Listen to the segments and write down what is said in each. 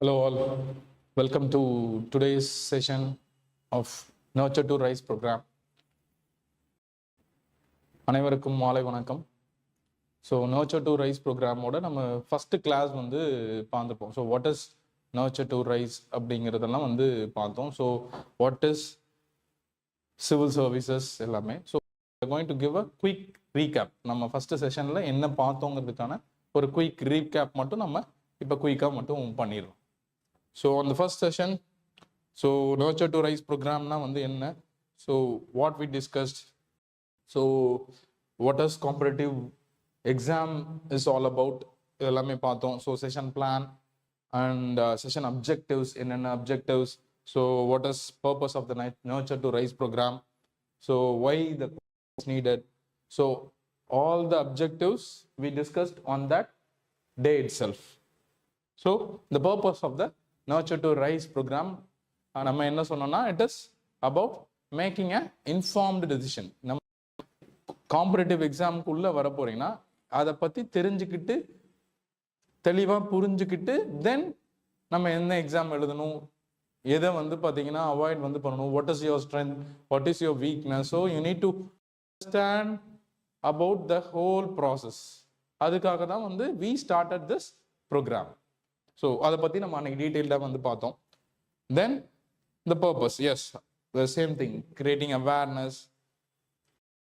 Hello all, welcome to today's session of Nurture to Rise program. அனைவருக்கும் மாலை வணக்கம். So nurture to rise ப்ரோக்ராமோட நம்ம ஃபஸ்ட்டு கிளாஸ் வந்து பார்த்துப்போம். So what is nurture to rise அப்படிங்கிறதெல்லாம் வந்து பார்த்தோம். So what is civil services எல்லாமே. So going to give a quick recap. நம்ம ஃபஸ்ட்டு செஷனில் என்ன பார்த்தோங்கிறதுக்கான ஒரு குயிக் ரீகேப் மட்டும் நம்ம இப்போ குயிக்காக மட்டும் பண்ணிடுறோம். So on the first session, so nurture to rise program na வந்து என்ன, so what we discussed, so what is competitive exam is all about எல்லாமே பார்த்தோம். So session plan and session objectives, என்னென்ன objectives, so what is purpose of the nurture to rise program, so why the is needed, so all the objectives we discussed on that day itself. So the purpose of the Nurture to Rise program நம்ம என்ன சொன்னோம்னா it is about making a informed decision. நம்ம competitive எக்ஸாமுக்குள்ளே வர போறீங்கன்னா அதை பற்றி தெரிஞ்சுக்கிட்டு தெளிவாக புரிஞ்சுக்கிட்டு தென் நம்ம என்ன எக்ஸாம் எழுதணும், எதை வந்து பார்த்தீங்கன்னா அவாய்ட் வந்து பண்ணணும், what is your strength, what is your weakness. So you need to understand about the whole process. அதுக்காக தான் வந்து வி ஸ்டார்டட் திஸ் ப்ரோக்ராம். ஸோ அதை பற்றி நம்ம அன்னைக்கு டீட்டெயில்டாக வந்து பார்த்தோம். Then the purpose, as the same thing, creating awareness.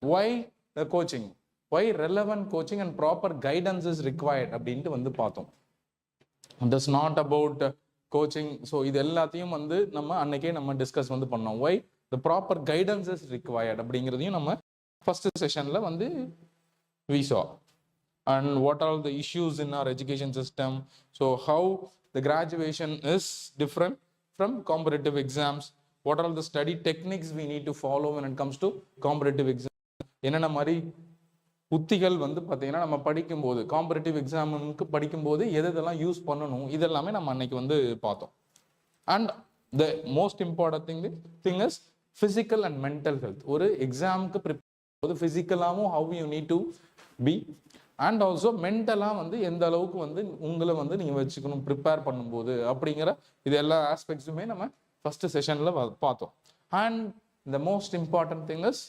Why the coaching, why relevant coaching and proper guidance is required அப்படின்ட்டு வந்து பார்த்தோம். It is not about coaching. So இது எல்லாத்தையும் வந்து நம்ம அன்னைக்கே நம்ம டிஸ்கஸ் வந்து பண்ணோம். Why the proper guidance is required அப்படிங்கிறதையும் நம்ம ஃபர்ஸ்ட் செஷனில் வந்து we saw. And what are the issues in our education system, so how the graduation is different from competitive exams, what are the study techniques we need to follow when it comes to competitive exams, என்னென்ன மாதிரி உத்திகள் வந்து பார்த்தீங்கன்னா நம்ம படிக்கும்போது competitive எக்ஸாமுக்கு படிக்கும்போது எதெல்லாம் யூஸ் பண்ணணும், இதெல்லாமே நம்ம அன்னைக்கு வந்து பார்த்தோம். And the most important thing is physical and mental health. ஒரு எக்ஸாமுக்கு ப்ரிப்பேர் போது ஃபிசிக்கலாகவும் how you need to be and also மென்டலாக வந்து எந்த அளவுக்கு வந்து உங்களை வந்து நீங்கள் வச்சுக்கணும் ப்ரிப்பேர் பண்ணும்போது அப்படிங்கிற இது எல்லா ஆஸ்பெக்ட்ஸுமே நம்ம ஃபர்ஸ்ட் செஷனில் பார்த்தோம். And the most important thing is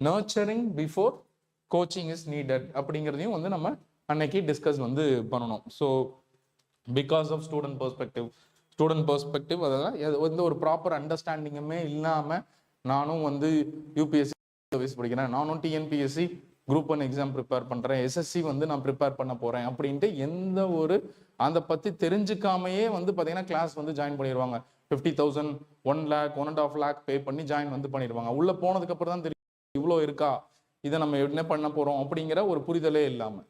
nurturing before coaching is needed அப்படிங்கிறதையும் வந்து நம்ம அன்னைக்கு டிஸ்கஸ் வந்து பண்ணணும். So because of student perspective அதெல்லாம் வந்து ஒரு ப்ராப்பர் அண்டர்ஸ்டாண்டிங்குமே இல்லாமல் நானும் வந்து யூபிஎஸ்சி சர்வீஸ் படிக்கிறேன், நானும் டிஎன்பிஎஸ்சி குரூப் 1 எக்ஸாம் ப்ரிப்பேர் பண்ணுறேன், எஸ்எஸ்சி வந்து நான் ப்ரிப்பேர் பண்ண போகிறேன் அப்படின்ட்டு எந்த ஒரு அதை பற்றி தெரிஞ்சுக்காமையே வந்து பார்த்தீங்கன்னா கிளாஸ் வந்து ஜாயின் பண்ணிடுவாங்க. 50,000, 1 lakh, 1.5 lakh பே பண்ணி ஜாயின் வந்து பண்ணிடுவாங்க. உள்ளே போனதுக்கப்புறம் தான் தெரியும் இவ்வளோ இருக்கா, இதை நம்ம என்ன பண்ண போகிறோம் அப்படிங்கிற ஒரு புரிதலே இல்லாமல்.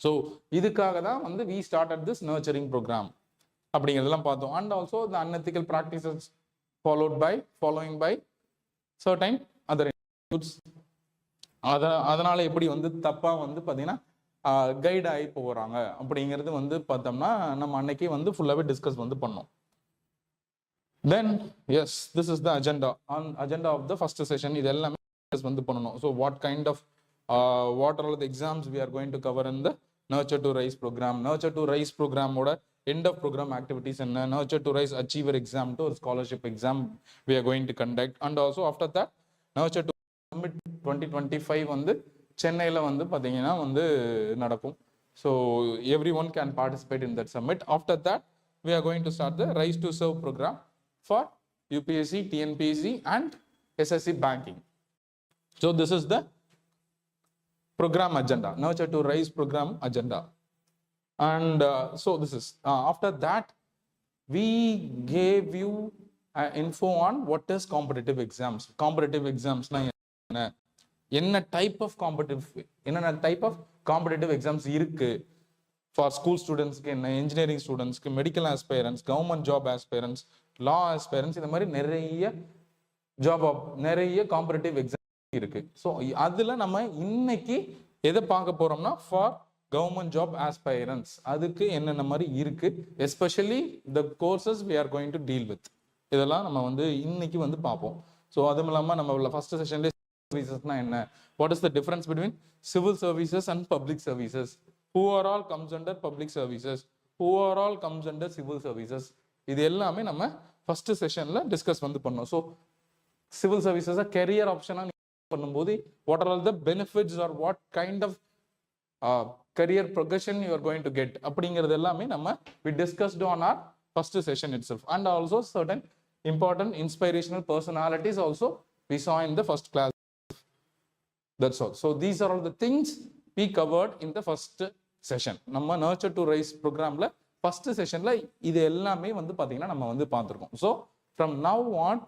ஸோ இதுக்காக தான் வந்து we started this nurturing program அப்படிங்கிறதெல்லாம் பார்த்தோம். And also the unethical practices following by certain other institutes. அதனால எப்படி வந்து தப்பாக வந்து பார்த்தீங்கன்னா கைட் ஆகி போகிறாங்க அப்படிங்கிறது வந்து பார்த்தோம்னா நம்ம அன்னைக்கு வந்து ஃபுல்லாகவே டிஸ்கஸ் வந்து பண்ணோம். Then as this is the agenda of the first session. இது எல்லாமே வந்து பண்ணணும். So what are the exams we are going to cover in the nurture to rise program. Nurture to rise ப்ரோக்ராமோட எண்ட் ஆஃப் ப்ரோக்ராம் ஆக்டிவிட்டிஸ் என்ன, nurture to rise achiever எக்ஸாம்ட்டு ஒரு scholarship exam we are going to conduct. And also after that nurture to summit 2025 வந்து சென்னையில் வந்து பார்த்தீங்கன்னா வந்து நடக்கும். So everyone can participate in that summit. After that we are going to start the rise to serve program for UPSC, TNPSC and SSC banking. So this is the program agenda, nurture to rise program agenda. And so this is after that we gave you info on what is competitive exams. Competitive exams na என்ன type of competitive exams இருக்கு for school ஸ்டூடெண்ட்ஸ்க்கு, என்ன engineering ஸ்டூடெண்ட்ஸ்க்கு, medical aspirants, government job aspirants, law aspirants, இந்த மாதிரி நிறைய competitive exam இருக்கு. So அதுல நம்ம இன்னைக்கு எதை பார்க்க போறோம்னா ஃபார் கவர்மெண்ட் ஜாப் ஆஸ்பைரன்ஸ் அதுக்கு என்னென்ன மாதிரி இருக்கு, especially the courses we are going to deal with, இதெல்லாம் நம்ம வந்து இன்னைக்கு வந்து பார்ப்போம். ஸோ அதுவும் இல்லாமல் நம்ம ஃபர்ஸ்ட் செஷன்லேயே சர்வீசஸ்னா என்ன, what is the difference between civil services and public services, who are all comes under public services, overall comes under civil services. இது எல்லாமே நம்ம ஃபர்ஸ்ட் செஷன்ல டிஸ்கஸ் வந்து பண்ணோம். ஸோ சிவில் சர்வீசஸ் கெரியர் ஆப்ஷனா பண்ணும்போது what are all the benefits are what kind of career progression you are going to get அப்படிங்கிறது எல்லாமே நம்ம we discussed on our first session itself, and also certain important inspirational personalities also we saw in the first class. That's all. So these are all the things we covered in the first session. நம்ம nurture to rise programல first sessionல இது எல்லாமே வந்து பாத்தீங்கன்னா நம்ம வந்து பார்த்திருக்கோம். So from now on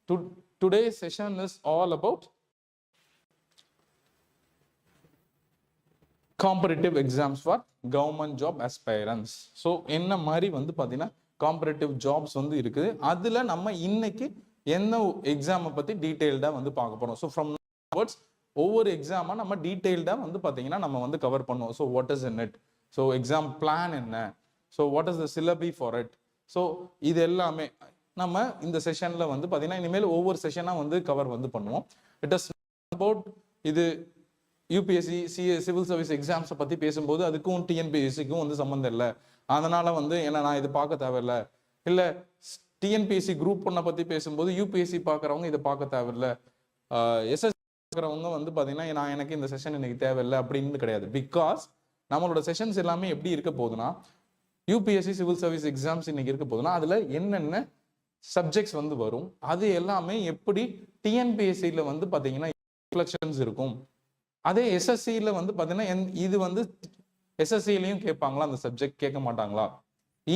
to today's session is all about competitive exams for government job aspirants. So என்ன மாதிரி வந்து பார்த்தீங்கன்னா காம்படிட்டிவ் ஜாப்ஸ் வந்து இருக்குது. அதில் நம்ம இன்னைக்கு என்ன எக்ஸாமை பற்றி டீட்டெயில்டாக வந்து பார்க்க போகிறோம். ஸோ ஃப்ரம் வேர்ட்ஸ் ஒவ்வொரு எக்ஸாமாக நம்ம டீட்டெயில்டாக வந்து பார்த்தீங்கன்னா நம்ம வந்து கவர் பண்ணுவோம். So what is in it, so exam plan என்ன, so what is the syllabi for it, so இது எல்லாமே நம்ம இந்த செஷனில் வந்து பார்த்தீங்கன்னா இனிமேல் ஒவ்வொரு செஷனாக வந்து கவர் வந்து பண்ணுவோம். இட் இஸ் அபவுட் இது யூபிஎஸ்சி சிவில் சர்வீஸ் எக்ஸாம்ஸை பற்றி பேசும்போது அதுக்கும் டிஎன்பிஎஸ்சிக்கும் வந்து சம்மந்தம் இல்லை. அதனால வந்து ஏன்னா நான் இது பார்க்க தேவையில்லை, இல்லை டிஎன்பிஎஸ்சி குரூப் ஒன்றை பற்றி பேசும்போது யூபிஎஸ்சி பார்க்குறவங்க இதை பார்க்க தேவையில்லை, எஸ்எஸ்சி பார்க்குறவங்க வந்து பார்த்தீங்கன்னா நான் எனக்கு இந்த செஷன் எனக்கு தேவையில்லை அப்படின்னு கிடையாது. பிகாஸ் நம்மளோட செஷன்ஸ் எல்லாமே எப்படி இருக்க போகுதுன்னா யூபிஎஸ்சி சிவில் சர்வீஸ் எக்ஸாம்ஸ் இன்னைக்கு இருக்க போகுதுன்னா அதில் என்னென்ன சப்ஜெக்ட்ஸ் வந்து வரும், அது எல்லாமே எப்படி டிஎன்பிஎஸ்சியில் வந்து பார்த்தீங்கன்னா ரிஃப்ளெக்ஷன்ஸ் இருக்கும். அதே எஸ்எஸ்சியில் வந்து பார்த்தீங்கன்னா இது வந்து எஸ்எஸ்சிலையும் கேட்பாங்களா, அந்த சப்ஜெக்ட் கேட்க மாட்டாங்களா.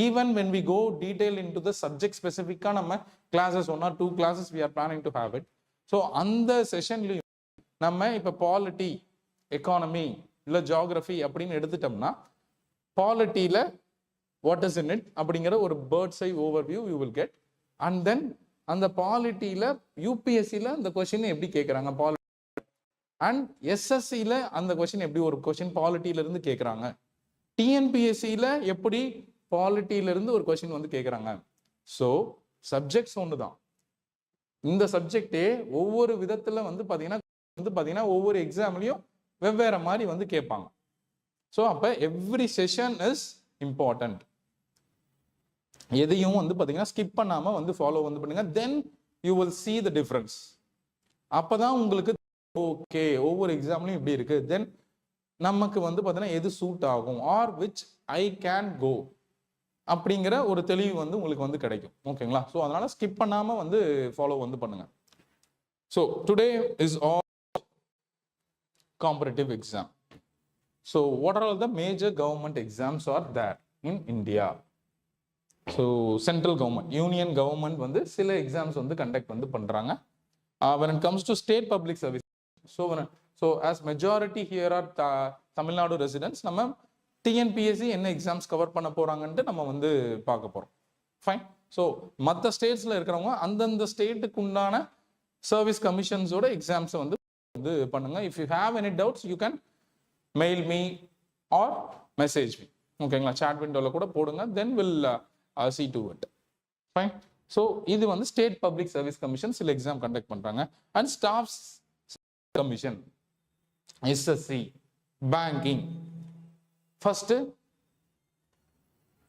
Even when we go detail into the subject ஸ்பெசிஃபிக்காக நம்ம classes 1 or 2 classes we are planning to have it. So அந்த செஷன்லையும் நம்ம இப்போ பாலிட்டி, எக்கானமி இல்லை ஜியாகிரஃபி அப்படின்னு எடுத்துட்டோம்னா பாலிட்டியில் வாட் இஸ் இன் இட் அப்படிங்கிற ஒரு birds I overview you will get. And then அந்த பாலிட்டியில் யூபிஎஸ்சியில் அந்த கொஸ்டின் எப்படி கேட்குறாங்க, அண்ட் எஸ்எஸ்சியில் அந்த கொஸ்டின் எப்படி ஒரு கொஸ்டின் பாலிட்டியிலிருந்து கேட்குறாங்க, டிஎன்பிஎஸ்சியில் எப்படி பாலிட்டியிலிருந்து ஒரு கொஸ்டின் வந்து கேட்குறாங்க. ஸோ சப்ஜெக்ட்ஸ் ஒன்று தான். இந்த சப்ஜெக்டே ஒவ்வொரு விதத்தில் வந்து பார்த்தீங்கன்னா ஒவ்வொரு எக்ஸாம்லையும் வெவ்வேறு மாதிரி வந்து கேட்பாங்க. ஸோ அப்போ எவ்ரி செஷன் இஸ் இம்பார்ட்டன்ட். எதையும் வந்து பார்த்தீங்கன்னா ஸ்கிப் பண்ணாமல் வந்து ஃபாலோ வந்து பண்ணுங்க. Then you will see the difference. அப்போ தான் உங்களுக்கு ஓகே ஒவ்வொரு எக்ஸாம்லையும் இப்படி இருக்கு, தென் நமக்கு வந்து பார்த்தீங்கன்னா எது சூட் ஆகும் or which I can go அப்படிங்கிற ஒரு தெளிவு வந்து உங்களுக்கு வந்து கிடைக்கும். ஓகேங்களா. ஸோ அதனால ஸ்கிப் பண்ணாம வந்து ஃபாலோ வந்து பண்ணுங்க. So today is all competitive exam. So what are all the major government exams are there in India. So central government, union government வந்து சில எக்ஸாம்ஸ் வந்து கண்டக்ட் வந்து பண்றாங்க. When it comes to state public service, so as majority here are Tamil Nadu residents, நம்ம TNPSC என்ன exams cover பண்ண போறாங்கன்ட்டு நம்ம வந்து பார்க்க போறோம். ஃபைன். ஸோ மற்ற ஸ்டேட்ஸ்ல இருக்கிறவங்க அந்தந்த ஸ்டேட்டுக்கு உண்டான சர்வீஸ் கமிஷன்ஸோட எக்ஸாம்ஸை வந்து பண்ணுங்க. If you have any doubts you can mail me or message me. ஓகேங்களா. சாட் விண்டோல கூட போடுங்க. Then will see to it. Fine. So இது வந்து ஸ்டேட் பப்ளிக் சர்வீஸ் கமிஷன் சில எக்ஸாம் கண்டக்ட் பண்றாங்க. And staff commission, SSC, banking. First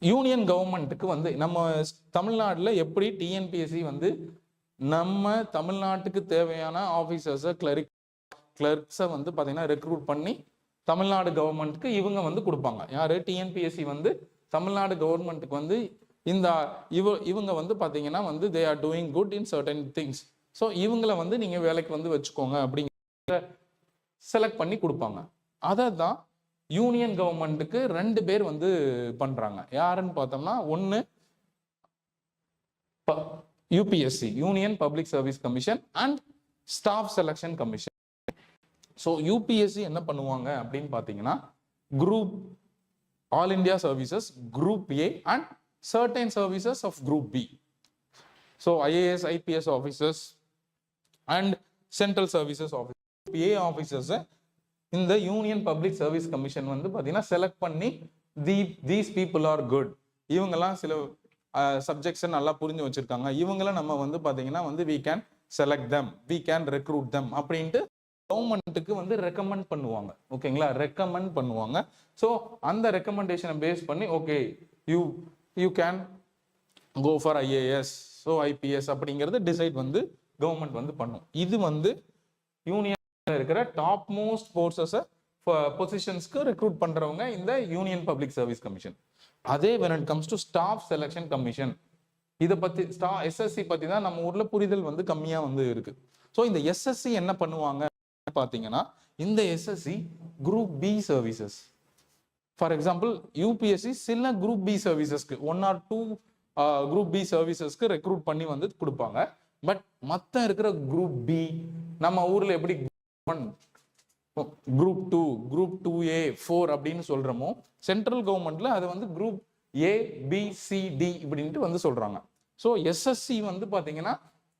union கவர்மெண்ட்டுக்கு வந்து நம்ம தமிழ்நாட்டில் எப்படி டிஎன்பிஎஸ்சி வந்து நம்ம தமிழ்நாட்டுக்கு தேவையான ஆஃபீஸர்ஸை கிளர்க்ஸை வந்து பார்த்தீங்கன்னா ரெக்ரூட் பண்ணி தமிழ்நாடு கவர்மெண்ட்டுக்கு இவங்க வந்து கொடுப்பாங்க. யாரு? டிஎன்பிஎஸ்சி வந்து தமிழ்நாடு கவர்மெண்ட்டுக்கு வந்து இந்த இவங்க வந்து பார்த்தீங்கன்னா வந்து they are doing good in certain things, so இவங்களை வந்து நீங்கள் வேலைக்கு வந்து வச்சுக்கோங்க அப்படிங்கிற செலக்ட் பண்ணி கொடுப்பாங்க. அதை தான் யூனியன் கவர்மெண்ட்டுக்கு 2 பேர் வந்து பண்றாங்க. யாருன்னு பார்த்தோம்னா ஒன்று UPSC, union Public service commission, and staff Selection commission. So UPSC என்ன பண்ணுவாங்க அப்படின்னு பார்த்தீங்கன்னா group all India services, group A and certain services of group B. So IAS, IPS officers and central services officers, group A officers in the Union Public Service Commission வந்து பார்த்தீங்கன்னா select பண்ணி these people are good, இவங்கெல்லாம் சில சப்ஜெக்ட்ஸை நல்லா புரிஞ்சு வச்சிருக்காங்க, இவங்களை நம்ம வந்து பார்த்தீங்கன்னா வந்து we can select them, we can recruit them அப்படின்ட்டு கவர்மெண்ட்டுக்கு வந்து ரெக்கமெண்ட் பண்ணுவாங்க. ஓகேங்களா. ரெக்கமெண்ட் பண்ணுவாங்க. ஸோ அந்த ரெக்கமெண்டேஷனை பேஸ் பண்ணி okay you can go for IAS, so IPS அப்படிங்கிறது டிசைட் வந்து கவர்மெண்ட் வந்து பண்ணும். இது வந்து யூனியன் இருக்கிற டாப் மோஸ்ட் கோர்சஸை பொசிஷன்ஸ்க்கு ரெக்ரூட் பண்றவங்க இந்த யூனியன் பப்ளிக் சர்வீஸ் கமிஷன். அதே when it comes to Staff Selection Commission, இதை பத்தி எஸ்எஸ்சி பத்தி தான் நம்ம ஊர்ல புரிதல் வந்து கம்மியா வந்து இருக்கு. ஸோ இந்த எஸ்எஸ்சி என்ன பண்ணுவாங்க பாத்தீங்கன்னா, இந்த SSC group B services, for example UPSC சில குரூப் பி சர்வீசஸ்க்கு 1 or 2 குரூப் பி சர்வீசஸ்க்கு ரெக்ரூட் பண்ணி வந்து கொடுப்பாங்க. பட் மற்ற இருக்கிற குரூப் பி, நம்ம ஊர்ல எப்படி குரூப் 2, குரூப் 2A 4 அப்படின்னு சொல்றோமோ, சென்ட்ரல் கவர்மெண்ட்ல அதை வந்து group A B C D இப்படின்ட்டு வந்து சொல்றாங்க. ஸோ எஸ்எஸ்சி வந்து பாத்தீங்கன்னா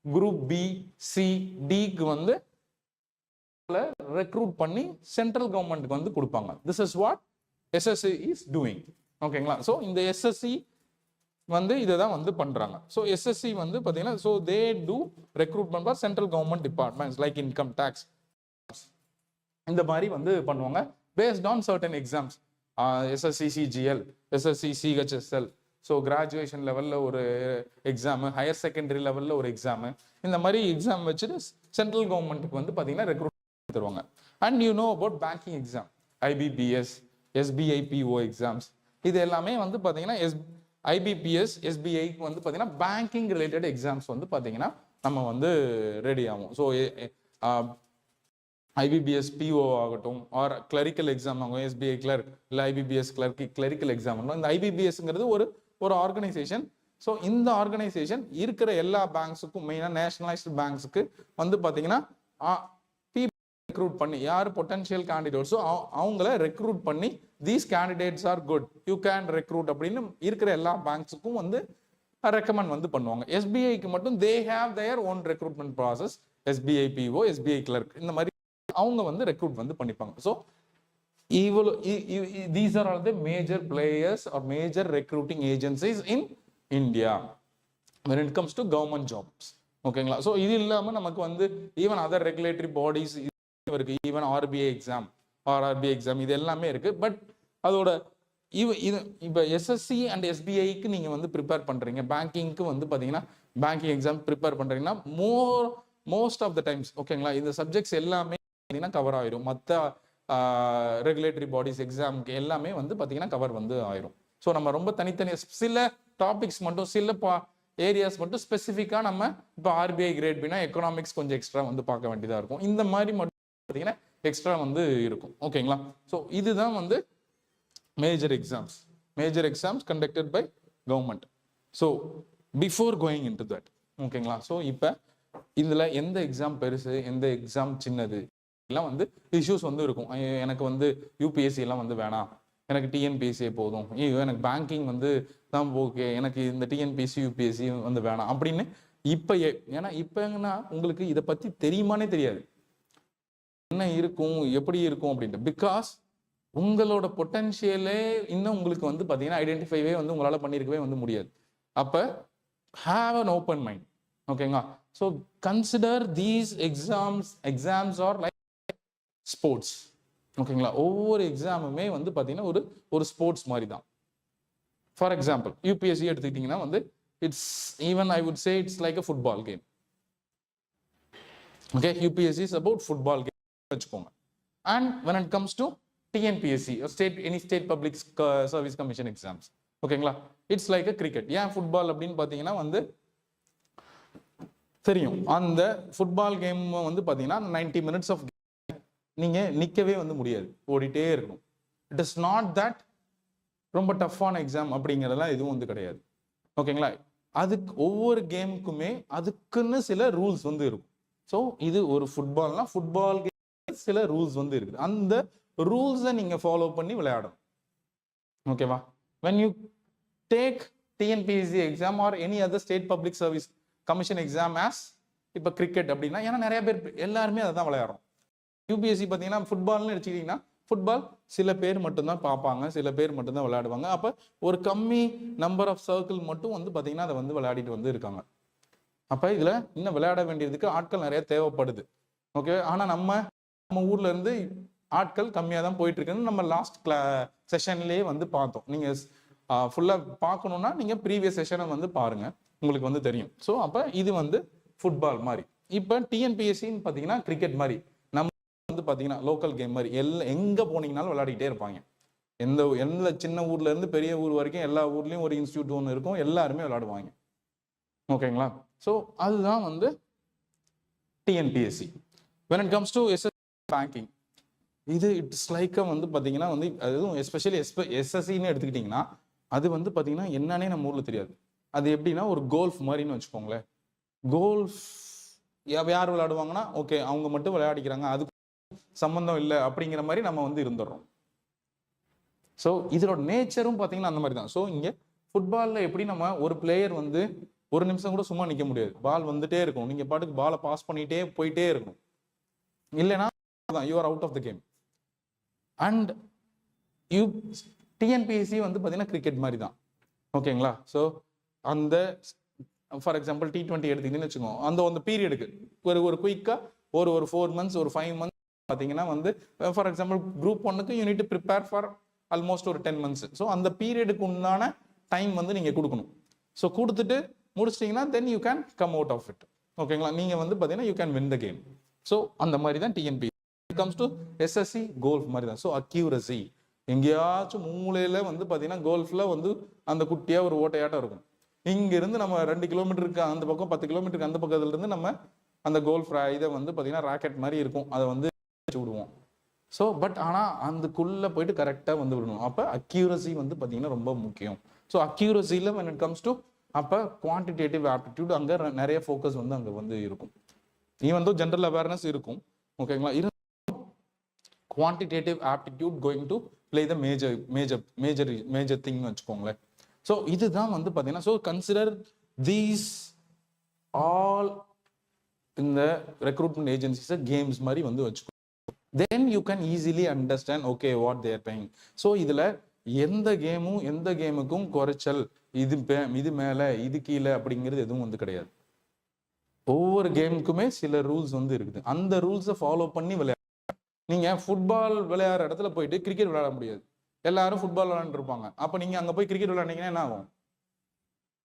குரூப் பி சி டிக்கு வந்து ரெக்ரூட் பண்ணி சென்ட்ரல் கவர்மெண்ட்டுக்கு வந்து கொடுப்பாங்க. This is what SSC is doing. ஓகேங்களா? ஸோ இந்த எஸ்எஸ்சி வந்து இதை தான் வந்து பண்றாங்க. ஸோ எஸ்எஸ்சி வந்து பாத்தீங்கன்னா, so they do recruitment for central government departments like income tax, இந்த மாதிரி வந்து பண்ணுவாங்க based on certain exams. SSC CGL, SSC CHSL, so graduation லெவலில் ஒரு எக்ஸாமு, ஹையர் செகண்டரி லெவலில் ஒரு எக்ஸாமு, இந்த மாதிரி எக்ஸாம் வச்சுட்டு சென்ட்ரல் கவர்மெண்ட்டுக்கு வந்து பார்த்தீங்கன்னா ரெக்ரூட் தருவாங்க. And you know about banking exam, IBPS, SBI PO exams, இது எல்லாமே வந்து பார்த்தீங்கன்னா ஐபிபிஎஸ் எஸ்பிஐக்கு வந்து பார்த்தீங்கன்னா பேங்கிங் ரிலேட்டட் எக்ஸாம்ஸ் வந்து பார்த்தீங்கன்னா நம்ம வந்து ரெடி ஆகும். ஸோ ஐபிபிஎஸ் பிஓ ஆகட்டும், ஆர் கிளரிக்கல் எக்ஸாம் ஆகும், எஸ்பிஐ கிளர்க் இல்லை ஐபிபிஎஸ் கிளரிக்கல் எக்ஸாம் ஆகட்டும். இந்த ஐபிபிஎஸ்ங்கிறது ஒரு ஆர்கனைசேஷன். ஸோ இந்த ஆர்கனைசேஷன் இருக்கிற எல்லா பேங்க்ஸுக்கும், மெயினாக நேஷனலைஸ்டு பேங்க்ஸுக்கு வந்து பார்த்தீங்கன்னா ரெக்ரூட் பண்ணி யார் பொட்டன்ஷியல் கேண்டிடேட்ஸோ அவங்கள ரெக்ரூட் பண்ணி these candidates are good, you can recruit அப்படின்னு இருக்கிற எல்லா பேங்க்ஸுக்கும் வந்து ரெக்கமெண்ட் வந்து பண்ணுவாங்க. எஸ்பிஐக்கு மட்டும் they have their own recruitment process, SBI PO, SBI clerk, இந்த மாதிரி அவங்க வந்து ரெக்ரூட் வந்து பண்ணிப்பாங்க. ஸோ இவ்வளோ these are all the major players or major recruiting agencies in India when it comes to government jobs. ஓகேங்களா? ஸோ இது இல்லாமல் நமக்கு வந்து ஈவன் அதர் ரெகுலேட்டரி பாடிஸ் இருக்கு, even RBI exam, RRB exam, இது எல்லாமே இருக்கு. பட் அதோட இப்போ எஸ்எஸ்சி அண்ட் எஸ்பிஐக்கு நீங்க வந்து ப்ரிப்பேர் பண்றீங்க, பேங்கிங்க்கு வந்து பாத்தீங்கன்னா பேங்கிங் எக்ஸாம் ப்ரிப்பேர் பண்றீங்கன்னா மோஸ்ட் ஆஃப் த டைம்ஸ் ஓகேங்களா, இந்த சப்ஜெக்ட்ஸ் எல்லாமே கவர் ஆயிரும். மற்ற ரெகுலேட்டரி பாடிஸ் எக்ஸாமுக்கு எல்லாமே வந்து பாத்தீங்கன்னா கவர் வந்து ஆயிரும். ஸோ நம்ம ரொம்ப தனித்தனி சில டாபிக்ஸ் மட்டும், சில ஏரியாஸ் மட்டும் ஸ்பெசிஃபிக்கா நம்ம இப்போ ஆர்பிஐ கிரேட் பினா எக்கனாமிக்ஸ் கொஞ்சம் எக்ஸ்ட்ரா வந்து பார்க்க வேண்டியதா இருக்கும். இந்த மாதிரி மட்டும் பார்த்தீங்கன்னா எக்ஸ்ட்ரா வந்து இருக்கும். ஓகேங்களா? ஸோ இதுதான் வந்து major exams conducted by government. So before going into that, ஓகேங்களா? ஸோ இப்போ இதுல எந்த எக்ஸாம் பெருசு, எந்த எக்ஸாம் சின்னது எல்லாம் வந்து இஷ்யூஸ் வந்து இருக்கும். எனக்கு வந்து யூபிஎஸ்சி எல்லாம் வந்து வேணாம், எனக்கு டிஎன்பிஎஸ்சி போதும், எனக்கு பேங்கிங் வந்து தான் ஓகே, எனக்கு இந்த டிஎன்பிஎஸ்சி யூபிஎஸ்சி வந்து வேணாம் அப்படின்னு இப்போ. ஏன்னா இப்போங்கன்னா உங்களுக்கு இதை பற்றி தெரியுமானே தெரியாது, என்ன இருக்கும் எப்படி இருக்கும் அப்படின்ட்டு. பிகாஸ் உங்களோட பொட்டன்ஷியலே இன்னும் உங்களுக்கு வந்து பார்த்தீங்கன்னா ஐடென்டிஃபைவே வந்து உங்களால் பண்ணியிருக்கவே வந்து முடியாது. அப்போ ஹாவ் அன் ஓப்பன் மைண்ட். ஓகேங்களா? So consider these exams are like sports. ஓகேங்களா? ஒவ்வொரு எக்ஸாமுமே வந்து பார்த்தீங்கன்னா ஒரு ஸ்போர்ட்ஸ் மாதிரி தான். ஃபார் எக்ஸாம்பிள் யூபிஎஸ்சி எடுத்துக்கிட்டிங்கன்னா வந்து it's even I would say it's like a football game. Okay, UPSC is about football game வச்சுக்கோங்க. And when it comes to TNPSC any state public service commission exams, ஓகேங்களா, it's like a cricket. ஏன் football அப்படின்னு பார்த்தீங்கன்னா வந்து தெரியும், அந்த football game வந்து பார்த்தீங்கன்னா 90 minutes ஆஃப் நீங்க நிக்கவே வந்து முடியாது, ஓடிட்டே இருக்கணும். இட் இஸ் நாட் தட் ரொம்ப டஃப்பான எக்ஸாம் அப்படிங்கிறதெல்லாம் எதுவும் வந்து கிடையாது. ஓகேங்களா? அதுக்கு ஒவ்வொரு கேமுக்குமே அதுக்குன்னு சில ரூல்ஸ் வந்து இருக்கும். ஸோ இது ஒரு ஃபுட்பால்னா ஃபுட்பால் கேம் சில ரூல்ஸ் வந்து இருக்குது. அந்த ரூல்ஸை நீங்க ஃபாலோ பண்ணி விளையாடணும். ஓகேவா? when you take TNPSC exam or any other state public service commission exam as இப்போ கிரிக்கெட் அப்படின்னா, ஏன்னா நிறைய பேர் எல்லாருமே அதை தான் விளையாடுறோம். யூபிஎஸ்சி பார்த்தீங்கன்னா ஃபுட்பால்னு எடுத்துக்கிட்டிங்கன்னா ஃபுட்பால் சில பேர் மட்டும்தான் பார்ப்பாங்க, சில பேர் மட்டும்தான் விளையாடுவாங்க. அப்போ ஒரு கம்மி நம்பர் ஆஃப் சர்க்கிள் மட்டும் வந்து பார்த்தீங்கன்னா அதை வந்து விளையாடிட்டு வந்து இருக்காங்க. அப்போ இதில் இன்னும் விளையாட வேண்டியதுக்கு ஆட்கள் நிறைய தேவைப்படுது. ஓகே, ஆனால் நம்ம ஊர்ல இருந்து ஆட்கள் கம்மியாக தான் போயிட்டு இருக்குன்னு நம்ம லாஸ்ட் செஷன்லேயே வந்து பார்த்தோம். நீங்கள் ஃபுல்லாக பார்க்கணுன்னா நீங்கள் ப்ரீவியஸ் செஷனை வந்து பாருங்க, உங்களுக்கு வந்து தெரியும். ஸோ அப்போ இது வந்து ஃபுட்பால் மாதிரி. இப்போ டிஎன்பிஎஸ்சின்னு பார்த்தீங்கன்னா கிரிக்கெட் மாதிரி, நம்ம வந்து பார்த்தீங்கன்னா லோக்கல் கேம் மாதிரி எங்கே போனீங்கனாலும் விளையாடிக்கிட்டே இருப்பாங்க. எந்த சின்ன ஊர்ல இருந்து பெரிய ஊர் வரைக்கும் எல்லா ஊர்லேயும் ஒரு இன்ஸ்டியூட் ஒன்று இருக்கும், எல்லாருமே விளையாடுவாங்க. ஓகேங்களா? ஸோ அதுதான் வந்து TNPSC. when it comes to banking, இது இட்ஸ் லைக் வந்து பார்த்தீங்கன்னா வந்து அதுவும் எஸ்பெஷலி எஸ்எஸ்சின்னு எடுத்துக்கிட்டிங்கன்னா அது வந்து பார்த்தீங்கன்னா என்னன்னே நம்ம ஊரில் தெரியாது. அது எப்படின்னா ஒரு கோல்ஃப் மாதிரின்னு வச்சுக்கோங்களேன். கோல்ஃப் யார் விளையாடுவாங்கன்னா ஓகே அவங்க மட்டும் விளையாடிக்கிறாங்க, அதுக்கு சம்மந்தம் இல்லை அப்படிங்கிற மாதிரி நம்ம வந்து இருந்துடுறோம். ஸோ இதோட நேச்சரும் பார்த்தீங்கன்னா அந்த மாதிரி தான். ஸோ இங்கே ஃபுட்பாலில் எப்படி நம்ம ஒரு பிளேயர் வந்து ஒரு நிமிஷம் கூட சும்மா நிற்க முடியாது, பால் வந்துட்டே இருக்கும், நீங்கள் பாட்டுக்கு பாலை பாஸ் பண்ணிகிட்டே போயிட்டே இருக்கணும், இல்லைன்னா you are out of the game. And TNPSC வந்து பார்த்தீங்கன்னா கிரிக்கெட் மாதிரி தான். ஓகேங்களா? ஸோ அந்த ஃபார் எக்ஸாம்பிள் T20 எடுத்தீங்கன்னு வச்சுக்கோங்க, அந்த பீரியடுக்கு ஒரு குயிக்காக ஒரு 4 months ஒரு 5 months பார்த்தீங்கன்னா வந்து ஃபார் எக்ஸாம்பிள் குரூப் 1க்கு you need to prepare for almost ஒரு 10 months. ஸோ அந்த பீரியடுக்கு உண்டான டைம் வந்து நீங்கள் கொடுக்கணும். ஸோ கொடுத்துட்டு முடிச்சிட்டிங்கன்னா then you can come out of it. ஓகேங்களா? நீங்கள் வந்து பார்த்தீங்கன்னா you can win the game. So அந்த மாதிரி தான் TNPSC. comes to SSC golf மாதிரி தான். ஸோ அக்யூரசி, எங்கேயாச்சும் மூலையில் வந்து பார்த்தீங்கன்னா கோல்ஃபில் வந்து அந்த குட்டியாக ஒரு ஓட்டையாட்டம் இருக்கும். இங்கேருந்து நம்ம 2 கிலோமீட்டருக்கு அந்த பக்கம் 10 கிலோமீட்டருக்கு அந்த பக்கத்துலேருந்து நம்ம அந்த கோல்ஃப் இதை வந்து பார்த்தீங்கன்னா ராக்கெட் மாதிரி இருக்கும், அதை வந்து விடுவோம். ஸோ பட் ஆனால் அதுக்குள்ளே போயிட்டு கரெக்டாக வந்து விடணும். அப்போ அக்யூரசி வந்து பார்த்தீங்கன்னா ரொம்ப முக்கியம். ஸோ அக்யூரசியில் when it comes to அப்போ குவான்டிடேட்டிவ் ஆப்டிடியூட் அங்கே நிறைய ஃபோக்கஸ் வந்து அங்கே வந்து இருக்கும். ஈவன் தோ ஜென்ரல் அவேர்னஸ் இருக்கும். ஓகேங்களா? quantitative aptitude going to play the major thing வச்சுக்கோங்களேன். ஸோ இதுதான் வந்து பார்த்தீங்கன்னா ஸோ கன்சிடர் தீஸ் ஆல் இந்த ரெக்ரூட்மெண்ட் ஏஜென்சிஸை கேம்ஸ் மாதிரி வந்து வச்சுக்கோ. தென் you can easily understand okay what there paying. So இதில் எந்த கேமுக்கும் குறைச்சல், இது மேலே இது கீழே அப்படிங்கிறது எதுவும் வந்து கிடையாது. ஒவ்வொரு கேமுக்குமே சில ரூல்ஸ் வந்து இருக்குது, அந்த ரூல்ஸை ஃபாலோ பண்ணி விளையாட. நீங்கள் ஃபுட்பால் விளையாடுற இடத்துல போயிட்டு கிரிக்கெட் விளையாட முடியாது, எல்லாரும் ஃபுட்பால் விளையாண்டுருப்பாங்க. அப்போ நீங்கள் அங்கே போய் கிரிக்கெட் விளையாண்டிங்கன்னா என்ன ஆகும்?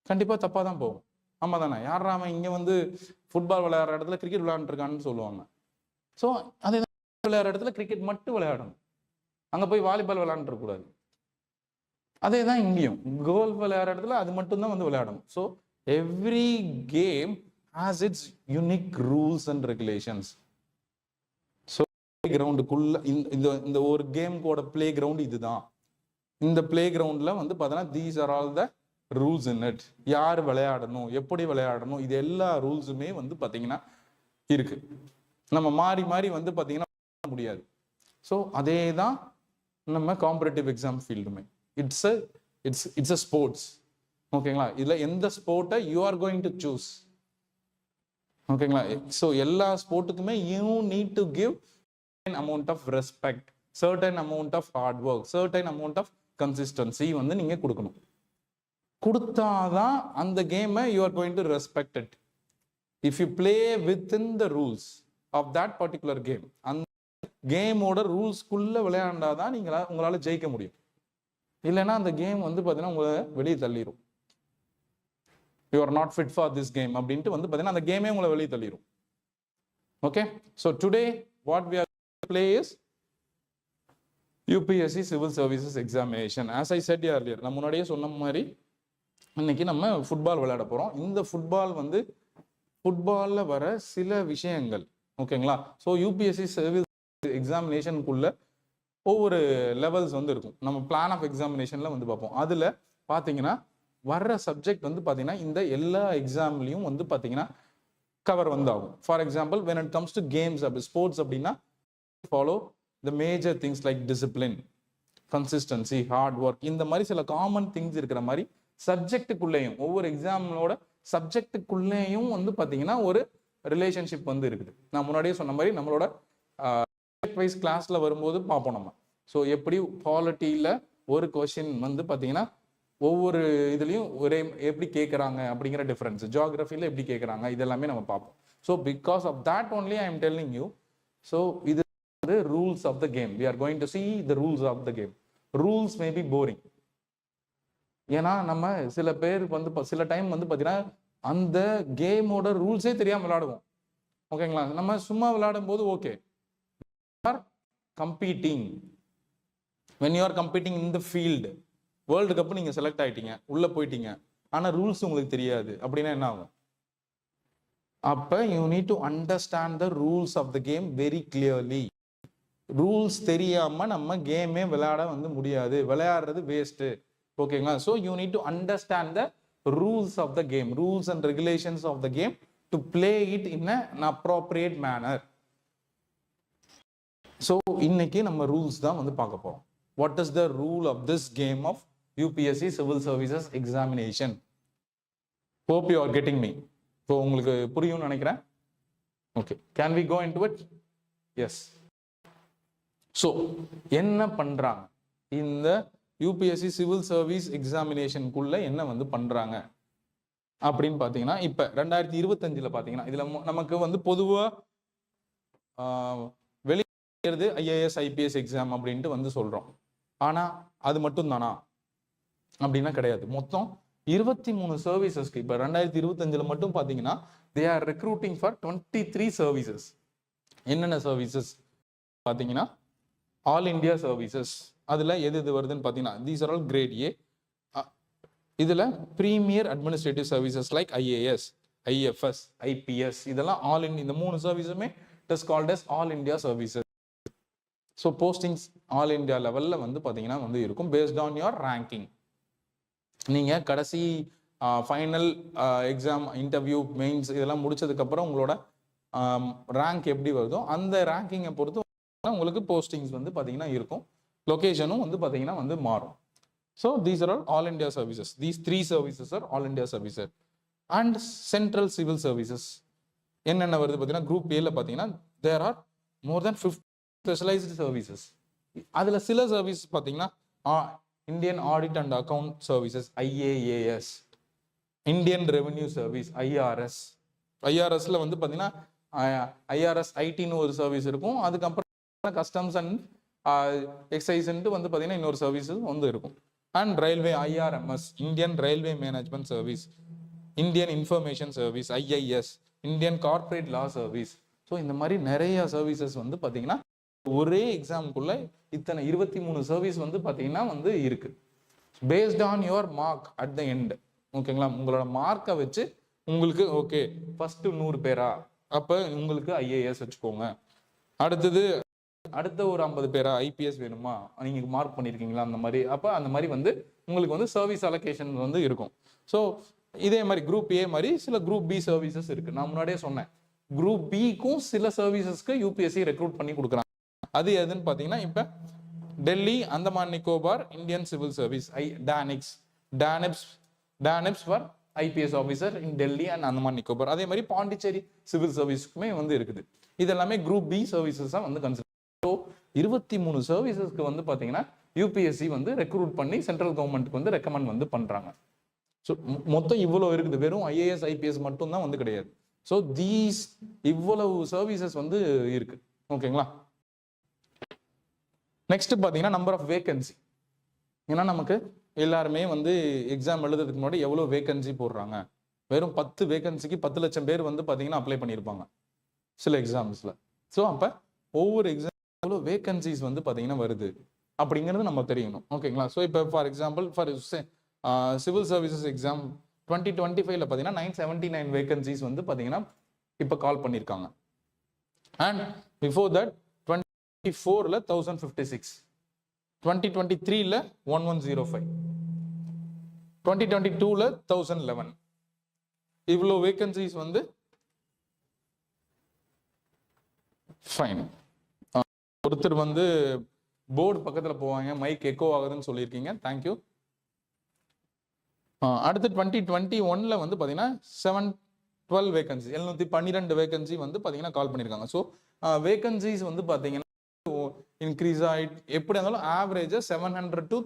கண்டிப்பாக தப்பாக தான் போகும். ஆமாம் தானே? யாரா அவன் இங்கே வந்து ஃபுட்பால் விளையாடுற இடத்துல கிரிக்கெட் விளையாண்டுருக்கான்னு சொல்லுவாங்க. ஸோ அதே தான் விளையாடுற இடத்துல கிரிக்கெட் மட்டும் விளையாடணும், அங்கே போய் வாலிபால் விளையாண்டுருக்கூடாது. அதே தான் இங்கேயும் கோல்ஃப் விளையாடுற இடத்துல அது மட்டும்தான் வந்து விளையாடணும். So every game has its unique rules and regulations. கிரவுண்டுக்குள்ள இந்த ஒரு கேம்கோட பிளே கிரவுண்ட் இதுதான். இந்த பிளே கிரவுண்ட்ல வந்து பார்த்தீங்கன்னா these are all the rules in it. யார் விளையாடணும், எப்படி விளையாடணும், இது எல்லா ரூல்ஸுமே வந்து பார்த்தீங்கன்னா இருக்கு. நம்ம மாறி மாறி வந்து பார்த்தீங்கன்னா முடியாது. ஸோ அதே தான் நம்ம காம்படிட்டிவ் எக்ஸாம் ஃபீல்டுமே. It's a sports. ஓகேங்களா? இதில் எந்த ஸ்போர்ட்டை you are going to choose. ஓகேங்களா? ஸோ எல்லா ஸ்போர்ட்டுக்குமே you need to give amount of respect, certain amount of hard work, certain amount of consistency வந்து நீங்க கொடுக்கணும். கொடுத்தாதான் அந்த கேமை you are going to respect it. If you play within the rules of that particular game, அந்த கேமோட ரூல்ஸ்குள்ள விளையாண்டாதான் உங்களால ஜெயிக்க முடியும். இல்லைன்னா அந்த கேம் வந்து பார்த்தீங்கன்னா உங்களை வெளியே தள்ளிடும். You are not fit for this game அப்படின்ட்டு வந்து பார்த்தீங்கன்னா அந்த கேமே உங்களை வெளியே தள்ளிடும். Okay? So today what we are play is UPSC Civil Services Examination. As I said earlier, நான் முன்னாடியே சொன்ன மாதிரி இன்னைக்கு நம்ம ஃபுட்பால் விளையாட போகிறோம். இந்த ஃபுட்பால் வந்து ஃபுட்பாலில் வர சில விஷயங்கள். ஓகேங்களா? ஸோ யூபிஎஸ்சி சிவில் எக்ஸாமினேஷனுக்குள்ள ஒவ்வொரு லெவல்ஸ் வந்து இருக்கும். நம்ம பிளான் ஆஃப் எக்ஸாமினேஷனில் வந்து பார்ப்போம். அதில் பார்த்தீங்கன்னா வர்ற சப்ஜெக்ட் வந்து பார்த்தீங்கன்னா இந்த எல்லா எக்ஸாம்லையும் வந்து பார்த்தீங்கன்னா கவர் வந்து ஆகும். For example when it comes to games sports அப்படின்னா follow the major things like discipline, consistency, hard work. இந்த மாதிரி சில காமன் திங்ஸ் இருக்கிற மாதிரி சப்ஜெக்டுக்குள்ளேயும் ஒவ்வொரு எக்ஸாமோட சப்ஜெக்டுக்குள்ளேயும் வந்து பார்த்தீங்கன்னா ஒரு ரிலேஷன்ஷிப் வந்து இருக்குது. நான் முன்னாடியே சொன்ன மாதிரி நம்மளோட வைஸ் கிளாஸ்ல வரும்போது பார்ப்போம் நம்ம. ஸோ எப்படி பாலிட்டியில் ஒரு கொஷின் வந்து பார்த்தீங்கன்னா ஒவ்வொரு இதுலேயும் ஒரே எப்படி கேட்குறாங்க அப்படிங்கிற டிஃப்ரென்ஸ், ஜியாகிரஃபியில் எப்படி கேட்குறாங்க, இதெல்லாமே நம்ம பார்ப்போம். So because of that only I'm telling you. So இது rules of the game. We are going to see the rules of the game. Rules may be boring. ஏன்னா நம்ம சில பேர் வந்து சில டைம் வந்து பார்த்தீங்கன்னா அந்த கேமோட ரூல்ஸே தெரியாமல் விளையாடுவோம். ஓகேங்களா? நம்ம சும்மா விளையாடும் போது okay, competing when you are competing in the field, world cup நீங்க செலக்ட் ஆயிட்டீங்க, உள்ள போயிட்டீங்க, ஆனா ரூல்ஸ் உங்களுக்கு தெரியாது அப்படின்னா என்ன ஆகும்? அப்ப you need to understand the rules of the game very clearly. Rules தெரியாம நம்ம கேமே விளையாட வந்து முடியாது, விளையாடுறது வேஸ்ட். ஓகேங்களா? So you need to understand the rules of the game, rules and regulations of the game to play it in an appropriate manner. So இன்னைக்கு நம்ம ரூல்ஸ் தான் வந்து பார்க்க போறோம். What is the rule of this game of UPSC civil services examination? Hope you are getting me. So உங்களுக்கு புரியும்னு நினைக்கிறேன். Okay, can we go into it? Yes. So என்ன பண்றாங்க இந்த யூபிஎஸ்சி சிவில் சர்வீஸ் எக்ஸாமினேஷனுக்குள்ள என்ன வந்து பண்றாங்க அப்படின்னு பார்த்தீங்கன்னா, இப்போ 2025 பார்த்தீங்கன்னா இதுல நமக்கு வந்து பொதுவாக வெளியேறது ஐஏஎஸ் ஐபிஎஸ் எக்ஸாம் அப்படின்ட்டு வந்து சொல்றோம். ஆனா அது மட்டும் தானா அப்படின்னா கிடையாது. மொத்தம் 23 சர்வீசஸ்க்கு இப்போ 2025 மட்டும் பார்த்தீங்கன்னா they are recruiting for 23 services. என்னென்ன சர்வீசஸ் பார்த்தீங்கன்னா, ஆல் இண்டியா சர்வீசஸ். அதுல எது வருதுன்னு பார்த்தீங்கன்னா these are all grade A. இதுல premier administrative services like IAS, IFS, IPS, இதெல்லாம் ஆல் இன் இந்த 3 சர்வீஸுமே it is called as all India services. So postings all India லெவலில் வந்து பார்த்தீங்கன்னா வந்து இருக்கும் பேஸ்ட் ஆன் யுவர் ரேங்கிங். நீங்கள் கடைசி ஃபைனல் எக்ஸாம், இன்டர்வியூ, மெயின்ஸ் இதெல்லாம் முடிச்சதுக்கப்புறம் உங்களோட ரேங்க் எப்படி வருதோ அந்த ரேங்கிங்கை பொறுத்து உங்களுக்கு போஸ்டிங்ஸ் வந்து பார்த்தீங்கன்னா இருக்கும். லொகேஷனும் வந்து பார்த்தீங்கன்னா வந்து மாறும். So these are all India services. These 3 services are all India services. And central civil services என்னென்ன வருது பார்த்தீங்கன்னா, குரூப் ஏல பார்த்தீங்கன்னா there are more than 50 specialised services. அதில் சில சர்வீஸ் பார்த்தீங்கன்னா Indian audit and account services IAAS, Indian revenue service IRS. ஐஆர்எஸ்ல வந்து பார்த்தீங்கன்னா ஐஆர்எஸ் ஐடின்னு ஒரு சர்வீஸ் இருக்கும். அதுக்கப்புறம் கஸ்டம்ஸ் அண்ட் எக்ஸைஸ்ன்ட்டு வந்து பார்த்தீங்கன்னா இன்னொரு சர்வீஸஸ் வந்து இருக்கும். And railway IRMS, Indian railway management service, Indian information service IIS, Indian corporate law service. So இந்த மாதிரி நிறைய சர்வீசஸ் வந்து பார்த்தீங்கன்னா ஒரே எக்ஸாமுக்குள்ள இத்தனை 23 சர்வீஸ் வந்து பார்த்தீங்கன்னா வந்து இருக்கு. Based on your mark at the end. ஓகேங்களா? உங்களோட மார்க்கை வச்சு உங்களுக்கு ஓகே ஃபர்ஸ்ட் 100 பேரா, அப்போ உங்களுக்கு ஐஏஎஸ் வச்சுக்கோங்க. அடுத்த ஒரு 50 பேரா ஐபிஎஸ் வேணுமா, நீங்க மார்க் பண்ணிருக்கீங்களா, அந்த மாதிரி. அப்போ அந்த மாதிரி வந்து உங்களுக்கு வந்து சர்வீஸ் அலோகேஷன் வந்து இருக்கும். ஸோ இதே மாதிரி குரூப் ஏ மாதிரி சில குரூப் பி சர்வீசஸ் இருக்கு. நான் முன்னாடியே சொன்னேன், குரூப் பிக்கும் சில சர்வீசஸ்க்கு யூபிஎஸ்சி ரெக்ரூட் பண்ணி கொடுக்குறாங்க. அது எதுன்னு பார்த்தீங்கன்னா, இப்போ Delhi Andaman Nicobar Indian civil service DANIPS for IPS officer in Delhi and Andaman Nicobar. அதே மாதிரி பாண்டிச்சேரி சிவில் சர்வீஸ்க்குமே வந்து இருக்குது. இது எல்லாமே குரூப் பி சர்வீசஸாக வந்து கன்சிடர். ஸோ 23 சர்வீசஸ்க்கு வந்து பார்த்தீங்கன்னா யூபிஎஸ்சி வந்து ரெக்ரூட் பண்ணி சென்ட்ரல் கவர்மெண்ட்டுக்கு வந்து ரெக்கமெண்ட் வந்து பண்றாங்க. ஸோ மொத்தம் இவ்வளோ இருக்குது. வெறும் ஐஏஎஸ் ஐபிஎஸ் மட்டும் தான் வந்து கிடையாது. ஸோ இவ்வளவு சர்வீசஸ் வந்து இருக்கு. ஓகேங்களா? நெக்ஸ்ட் பார்த்தீங்கன்னா நம்பர் ஆஃப் வேகன்சி. ஏன்னா நமக்கு எல்லாருமே வந்து எக்ஸாம் எழுதுறதுக்கு முன்னாடி எவ்வளோ வேகன்சி போடுறாங்க. வெறும் 10 வேகன்சிக்கு 10 லட்சம் பேர் வந்து பார்த்தீங்கன்னா அப்ளை பண்ணியிருப்பாங்க சில எக்ஸாம்ஸ்ல. ஸோ அப்போ ஒவ்வொரு எக்ஸாம் எவ்வளோ வேகன்சிஸ் வந்து பார்த்தீங்கன்னா வருது அப்படிங்கிறது நம்ம தெரியணும். ஓகேங்களா? ஸோ இப்போ for example civil services exam 2025 பார்த்தீங்கன்னா 979 வேகன்சிஸ் வந்து பார்த்தீங்கன்னா இப்போ கால் பண்ணியிருக்காங்க. And before that 2024 1056, 2023 1105, 2022 1011. இவ்வளோ வேகன்சிஸ் வந்து ஃபைன். ஒருத்தர் வந்து போர்டு பக்கத்தில் போவாங்க, மைக் எக்கோ ஆகுதுன்னு சொல்லியிருக்கீங்க, தேங்க்யூ. அடுத்து 2021 வந்து பார்த்தீங்கன்னா 712 வேகன்சி, 712 வேகன்சி வந்து பார்த்தீங்கன்னா கால் பண்ணியிருக்காங்க. ஸோ வேகன்சிஸ் வந்து பார்த்தீங்கன்னா இன்க்ரீஸ் ஆகிட்டு எப்படி இருந்தாலும் ஆவரேஜாக 700 to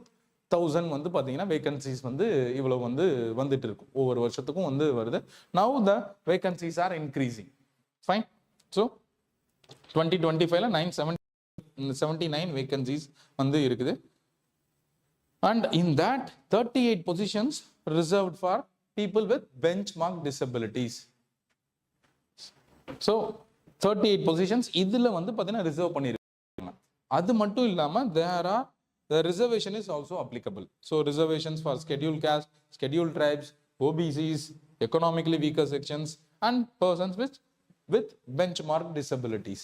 1000 வந்து பார்த்தீங்கன்னா வேகன்சிஸ் வந்து இவ்வளோ வந்து வந்துட்டு இருக்கும். ஒவ்வொரு வருஷத்துக்கும் வந்து வருது. Now the vacancies R increasing. Fine. So 2025 979 vacancies வந்து இருக்குது. And in that 38 positions reserved for people with benchmark disabilities. So 38 positions இதுல வந்து பாத்தீங்கன்னா ரிசர்வ் பண்ணிருக்காங்க. அது மட்டும் இல்லாம the reservation is also applicable. So reservations for scheduled caste, scheduled tribes, OBCs, economically weaker sections and persons with benchmark disabilities.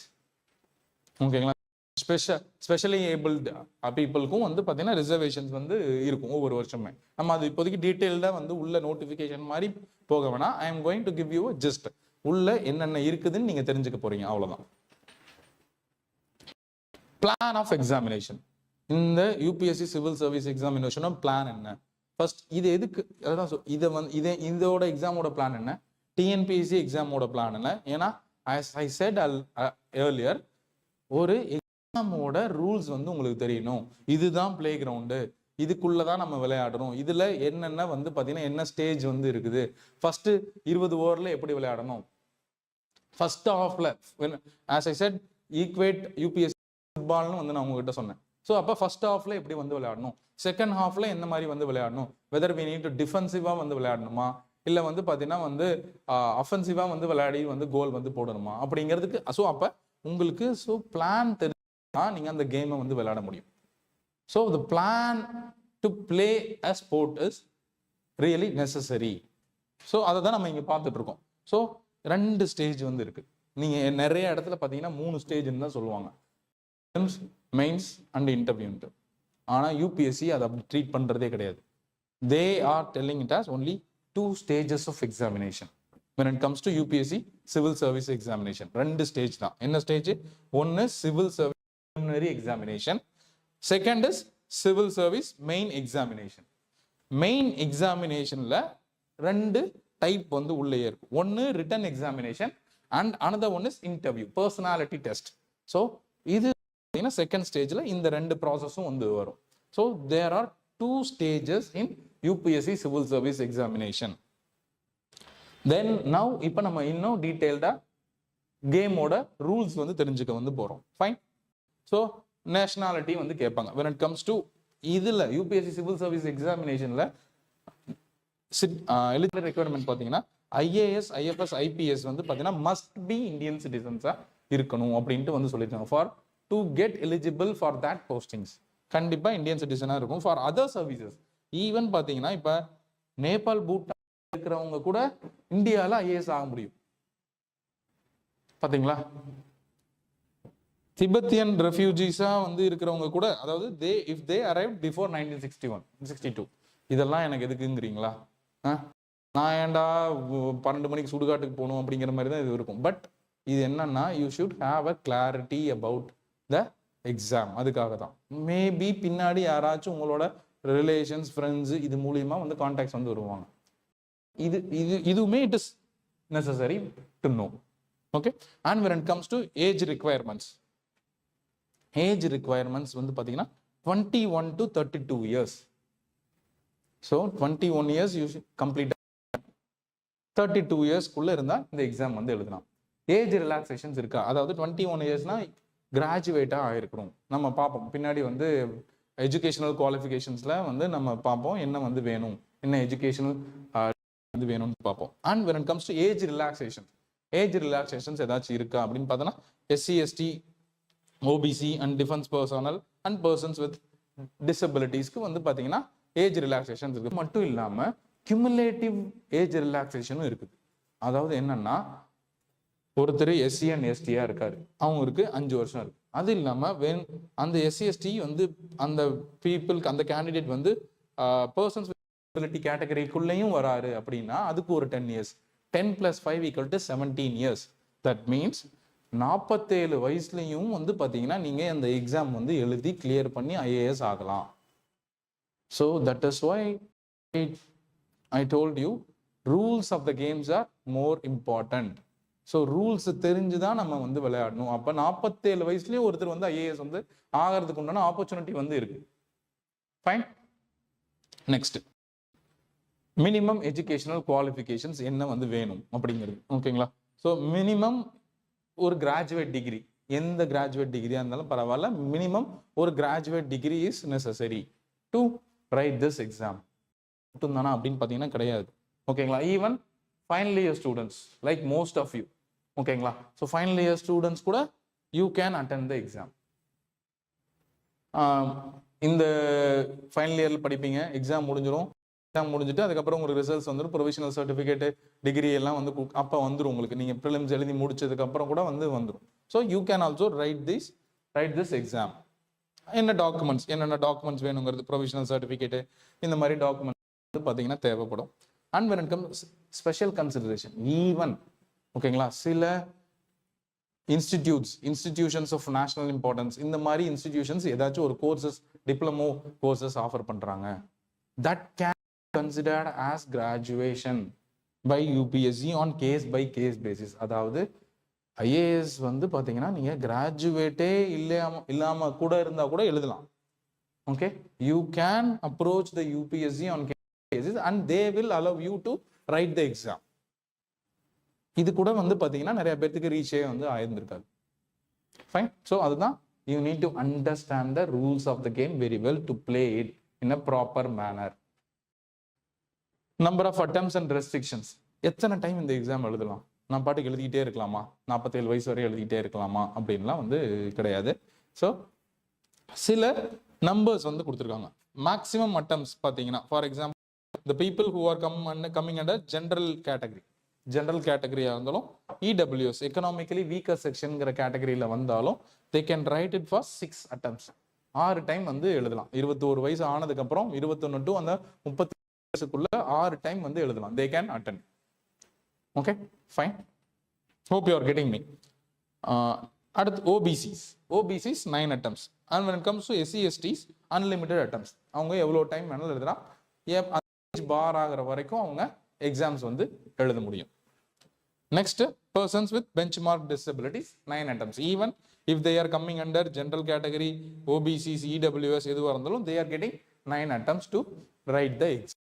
ஓகேங்களா? Specially abled பீப்புளுக்கும் வந்து பார்த்தீங்கன்னா ரிசர்வேஷன்ஸ் வந்து இருக்கும் ஒவ்வொரு வருஷமே. நம்ம அது இப்போதைக்கு டீட்டெயில்டாக வந்து உள்ள நோட்டிஃபிகேஷன் மாதிரி போக வேணாம். I'm going to give you just உள்ள என்னென்ன இருக்குதுன்னு நீங்கள் தெரிஞ்சுக்க போறீங்க, அவ்வளோதான். Plan of examination. இந்த யூபிஎஸ்சி சிவில் சர்வீஸ் எக்ஸாமினேஷனோட பிளான் என்ன? ஃபர்ஸ்ட் இது எதுக்கு, அதான் இதை வந்து இதோட எக்ஸாமோட பிளான் என்ன, டிஎன்பிஎஸ்சி எக்ஸாமோட பிளான் என்ன? ஏன்னா as I said earlier, ஒரு எக்ஸாமோட ரூல்ஸ் வந்து உங்களுக்கு தெரியணும். இதுதான் பிளே கிரவுண்டு, இதுக்குள்ளதான் நம்ம விளையாடுறோம், இதுல என்னென்ன வந்து பாத்தீங்கன்னா என்ன ஸ்டேஜ் வந்து இருக்குது, ஃபர்ஸ்ட் 20 ஓவர்ல எப்படி விளையாடணும், ஃபர்ஸ்ட் ஹாஃப்ல as I said ஈக்வேட் யூபிஎஸ்சி ஃபுட்பால்னு வந்து நான் உங்ககிட்ட சொன்னேன். ஸோ அப்போ ஃபர்ஸ்ட் ஹாஃப்ல எப்படி வந்து விளையாடணும், செகண்ட் ஹாஃப்ல எந்த மாதிரி வந்து விளையாடணும், வெதர் வி நீட் டு டிஃபென்சிவா வந்து விளையாடணுமா இல்லை வந்து பார்த்தீங்கன்னா வந்து அஃபென்சிவா வந்து விளையாடி வந்து கோல் வந்து போடணுமா அப்படிங்கிறதுக்கு. ஸோ அப்போ உங்களுக்கு பிளான் தெரிஞ்சா நீங்க அந்த கேமை வந்து விளையாட முடியும். So the plan to play a sport is really necessary. So அதை தான் நம்ம இங்க பார்த்துட்டு இருக்கோம். ஸோ 2 ஸ்டேஜ் வந்து இருக்கு. நீங்க நிறைய இடத்துல பார்த்தீங்கன்னா 3 ஸ்டேஜ்னு தான் சொல்லுவாங்க, மெயின்ஸ் அண்ட் இன்டர்வியூன்ட்டு. ஆனால் யூபிஎஸ்சி அதை அப்படி ட்ரீட் பண்றதே கிடையாது. They are telling it as only 2 stages of examination when it comes to UPSC civil service examination. 2 stage தான். என்ன ஸ்டேஜ்? ஒன்னு civil service preliminary examination, second is civil service main examination. Main எக்ஸாமினேஷன்ல 2 type வந்து உள்ளே இருக்கும். ஒன்னு written examination and another one is interview, personality test. So இது second ஸ்டேஜ்ல இந்த 2 ப்ராசஸும் வந்து வரும். So there are 2 stages in UPSC civil service examination. Then now இப்போ நம்ம இன்னும் டீடைல்டா கேமோட ரூல்ஸ் வந்து தெரிஞ்சுக்க வந்து போறோம். ஃபைன். ஸோ நேஷனாலிட்டி வந்து கேட்பாங்க. when it comes to இதுல யூபிஎஸ்சி சிவில் சர்வீஸ் எக்ஸாமினேஷன்ல எலிஜிபிலிட்டி ரெக்யர்மெண்ட் பார்த்தீங்கன்னா ஐஏஎஸ், ஐஎஃப்எஸ், ஐபிஎஸ் வந்து பார்த்தீங்கன்னா மஸ்ட் பி இந்தியன் சிட்டிசன்ஸா இருக்கணும் அப்படின்ட்டு வந்து சொல்லியிருக்காங்க. For to get eligible for that postings கண்டிப்பா இந்தியன் சிட்டிசனா இருக்கும். ஃபார் அதர் சர்வீசஸ் ஈவன் பாத்தீங்கன்னா இப்ப நேபாள், பூட்டான் இருக்கிறவங்க கூட இந்தியால ஐஏஎஸ் ஆக முடியும். பாத்தீங்களா? திபெத்தியன் ரெஃப்யூஜிஸா வந்து இருக்கிறவங்க கூட, அதாவது தே இஃப் தே அரைவ்ட் பிஃபோர் 1961 62 இதெல்லாம் எனக்கு எதுக்குங்கிறீங்களா? நான் ஏன்டா 12 மணிக்கு சுடுகாட்டுக்கு போகணும் அப்படிங்கிற மாதிரி தான் இது இருக்கும். பட் இது என்னன்னா you should have a clarity about the exam. அதுக்காக தான். மேபி பின்னாடி யாராச்சும் உங்களோட ரிலேஷன்ஸ், ஃப்ரெண்ட்ஸ் இது மூலியமா வந்து கான்டாக்ட்ஸ் வந்து வருவாங்க. இதுவுமே it is necessary to know. Okay. And when it comes to age requirements, age requirements வந்து பார்த்தீங்கன்னா 21 to 32 years. So 21 years you complete, 32 yearsக்குள்ள இருந்தால் இந்த எக்ஸாம் வந்து எழுதலாம். ஏஜ் ரிலாக்ஸேஷன்ஸ் இருக்கா? அதாவது 21 yearsனா கிராஜுவேட்டா ஆயிருக்கணும். நம்ம பார்ப்போம் பின்னாடி வந்து எஜுகேஷனல் குவாலிஃபிகேஷன்ஸ்ல வந்து நம்ம பார்ப்போம் என்ன வந்து வேணும், என்ன எஜுகேஷனல் வந்து வேணும்னு பார்ப்போம். And when it comes to age relaxation, age relaxations ஏதாச்சும் இருக்கா அப்படின்னு பார்த்தோன்னா SC, ST, OBC and defence personnel and persons with டிசபிலிட்டிஸ்க்கு வந்து பார்த்தீங்கன்னா ஏஜ் ரிலாக்ஸேஷன்ஸ் இருக்கு. மட்டும் இல்லாமல் கியூமுலேட்டிவ் ஏஜ் ரிலாக்ஸேஷனும் இருக்குது. அதாவது என்னன்னா ஒருத்தர் எஸ்சி அண்ட் எஸ்டியா இருக்காரு, அவங்களுக்கு 5 வருஷம் இருக்கு. அது இல்லாம அந்த எஸ்சி எஸ்டி வந்து அந்த பீப்புளுக்கு அந்த கேண்டிடேட் வந்து பர்சன்ஸ் வித் டிசபிலிட்டி கேட்டகரிக்குள்ளேயும் வராரு அப்படின்னா அதுக்கு ஒரு 10 years. 10 + 5 = 17 years. தட் மீன்ஸ் 47 வயசுலையும் வந்து பாத்தீங்கன்னா நீங்க அந்த எக்ஸாம் வந்து எழுதி கிளியர் பண்ணி ஐஏஎஸ் ஆகலாம். So that is why I told you rules of the games are more important. So rules தெரிஞ்சுதான் நம்ம வந்து விளையாடணும். அப்போ 47 வயசுலயே ஒருத்தர் வந்து ஐஏஎஸ் வந்து ஆகிறதுக்கு உண்டான ஆப்பர்ச்சுனிட்டி வந்து இருக்கு. Fine. Next, minimum educational qualifications என்ன வந்து வேணும் அப்படிங்கிறது. ஓகேங்களா? ஸோ மினிமம் ஒரு கிராஜுவேட் டிகிரி, எந்த கிராஜுவேட் டிகிரியா இருந்தாலும் பரவாயில்ல, மினிமம் ஒரு graduate degree is necessary to write this exam மட்டும் தானா அப்படின்னு பார்த்தீங்கன்னா கிடையாது. ஓகேங்களா? Even final year students like most of you, ஓகேங்களா? ஸோ ஃபைனல் இயர் ஸ்டூடெண்ட்ஸ் கூட you can attend the exam. இந்த ஃபைனல் இயரில் படிப்பீங்க, எக்ஸாம் முடிஞ்சிடும், எக்ஸாம் முடிஞ்சுட்டு அதுக்கப்புறம் உங்களுக்கு ரிசல்ட்ஸ் வந்துடும், ப்ரொவிஷனல் சர்டிஃபிகேட்டு, டிகிரி எல்லாம் வந்து அப்போ வந்துடும் உங்களுக்கு. நீங்கள் ப்ரிலிம்ஸ் எழுதி முடிச்சதுக்கப்புறம் கூட வந்துடும். So you can also right this exam. என்னென்ன டாக்குமெண்ட்ஸ் வேணுங்கிறது, ப்ரொவிஷனல் சர்டிஃபிகேட்டு, இந்த மாதிரி டாக்குமெண்ட்ஸ் வந்து பார்த்தீங்கன்னா தேவைப்படும். And when it comes special consideration, even ஓகேங்களா, சில இன்ஸ்டிடியூஷன்ஸ் ஆஃப் நேஷனல் இம்பார்ட்டன்ஸ், இந்த மாதிரி இன்ஸ்டிடியூஷன்ஸ் ஏதாச்சும் ஒரு கோர்சஸ், டிப்ளமோ கோர்சஸ் ஆஃபர் பண்றாங்க. That can considered as graduation by UPSC on case by case basis. அதாவது ஐஏஎஸ் வந்து பார்த்தீங்கன்னா நீங்க கிராஜுவேட்டே இல்லாம கூட இருந்தா கூட எழுதலாம். Okay, you can approach the UPSC on cases and they will allow you to write the exam. இது கூட வந்து பாத்தீங்கன்னா நிறைய பேருக்கு ரீச்சே வந்து ஆயிருந்திருக்காது. ஃபைன். ஸோ அதுதான், you need to understand the rules of the game very well to play it in a proper manner. Number of attempts and restrictions. எத்தனை டைம் இந்த எக்ஸாம் எழுதலாம்? நான் பாட்டுக்கு எழுதிக்கிட்டே இருக்கலாமா? 47 வயசு வரை எழுதிக்கிட்டே இருக்கலாமா அப்படின்லாம் வந்து கிடையாது. ஸோ சில நம்பர்ஸ் வந்து கொடுத்துருக்காங்க. மேக்ஸிமம் அட்டெம்ப்ட்ஸ் பார்த்தீங்கன்னா, for example the people who are coming under general category இருந்தாலும், EWS economically weaker sectionங்கிற கேட்டகரியில வந்தாலும் they can write it for 6 attempts. 6 time வந்து எழுதலாம். 21 வயசு ஆனதுக்கு அப்புறம் 21 டு அந்த 30 வயசுக்குள்ள 6 டைம் வந்து எழுதலாம். they can attend. okay, fine, hope you are getting me. அடுத்து OBCs 9 attempts. and when it comes to SC STs unlimited attempts. அவங்க எவ்வளவு டைம் வேணாலும் எழுதலாம். பார் ஆகிற வரைக்கும் அவங்க எக்ஸாம்ஸ் வந்து எழுத முடியும். Next, persons with benchmark disabilities 9 attempts. Even if they are coming under general category, OBCs, EWS எதுவாக இருந்தாலும் they are getting 9 attempts to write the exam.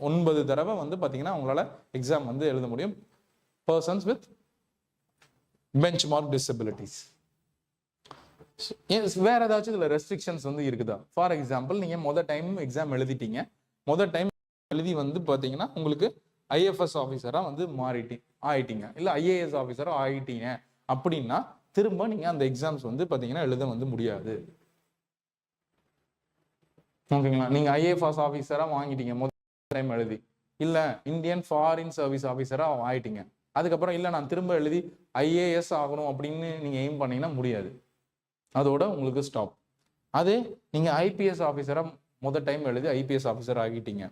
9 தடவை வந்து பார்த்தீங்கன்னா அவங்களால எக்ஸாம் வந்து எழுத முடியும். Persons with benchmark disabilities. வேற ஏதாச்சும் இதுல ரெஸ்ட்ரிக்ஷன்ஸ் வந்து இருக்குதா? ஃபார் எக்ஸாம்பிள், நீங்க மொதல் டைம் எக்ஸாம் எழுதிட்டீங்க, மொதல் டைம் எழுதி வந்து பாத்தீங்கன்னா உங்களுக்கு ஐஎஃப்எஸ் ஆஃபீஸரா வந்து ஆயிட்டீங்க, இல்ல ஐஏஎஸ் ஆஃபீஸரா ஆயிட்டீங்க அப்படின்னா திரும்ப நீங்க அந்த எக்ஸாம்ஸ் வந்து பாத்தீங்கன்னா எழுத வந்து முடியாது. ஓகேங்களா? நீங்க ஐஏஎஸ் ஆஃபீஸரா வாங்கிட்டீங்க முதல் டைம் எழுதி, இல்ல இந்தியன் ஃபாரின் சர்வீஸ் ஆஃபீஸரா ஆயிட்டீங்க, அதுக்கப்புறம் இல்ல நான் திரும்ப எழுதி ஐஏஎஸ் ஆகணும் அப்படின்னு நீங்க எய்ம் பண்ணீங்கன்னா முடியாது, அதோட உங்களுக்கு ஸ்டாப். அதே நீங்க ஐபிஎஸ் ஆஃபீஸரா முதல் டைம் எழுதி ஐபிஎஸ் ஆஃபீஸர் ஆகிட்டீங்க,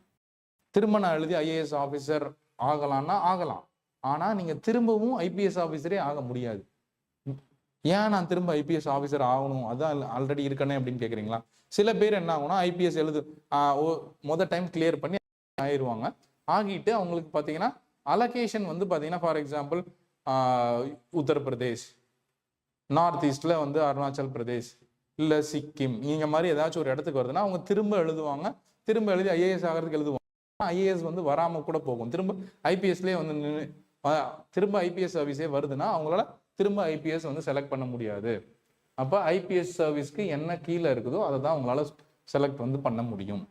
திரும்ப நான் எழுதி ஐஏஎஸ் ஆஃபீஸர் ஆகலாம்னா ஆகலாம், ஆனா நீங்க திரும்பவும் ஐபிஎஸ் ஆஃபீஸரே ஆக முடியாது. ஏன் நான் திரும்ப ஐபிஎஸ் ஆஃபீஸர் ஆகணும், அதான் ஆல்ரெடி இருக்கனே அப்படின்னு கேட்குறீங்களா? சில பேர் என்ன ஆகும்னா ஐபிஎஸ் மொதல் டைம் கிளியர் பண்ணி ஆயிடுவாங்க. ஆகிட்டு அவங்களுக்கு பார்த்தீங்கன்னா அலோகேஷன் வந்து பார்த்தீங்கன்னா, ஃபார் எக்ஸாம்பிள் உத்தரப்பிரதேஷ், நார்த் ஈஸ்ட்ல வந்து அருணாச்சல் பிரதேஷ், இல்லை சிக்கிம், நீங்க மாதிரி ஏதாச்சும் ஒரு இடத்துக்கு வருதுன்னா அவங்க திரும்ப எழுதுவாங்க, திரும்ப எழுதி ஐஏஎஸ் ஆகிறதுக்கு எழுதுவாங்க. ஐஏஎஸ் வந்து வராம கூட போகும், திரும்ப ஐபிஎஸ்லேயே வந்து திரும்ப ஐபிஎஸ் சர்வீஸே வருதுன்னா அவங்களால திரும்ப ஐபிஎஸ் வந்து செலக்ட் பண்ண முடியாது. அப்போ ஐபிஎஸ் சர்வீஸ்க்கு என்ன கீழே இருக்குதோ அதை தான் அவங்களால செலக்ட் வந்து பண்ண முடியும்.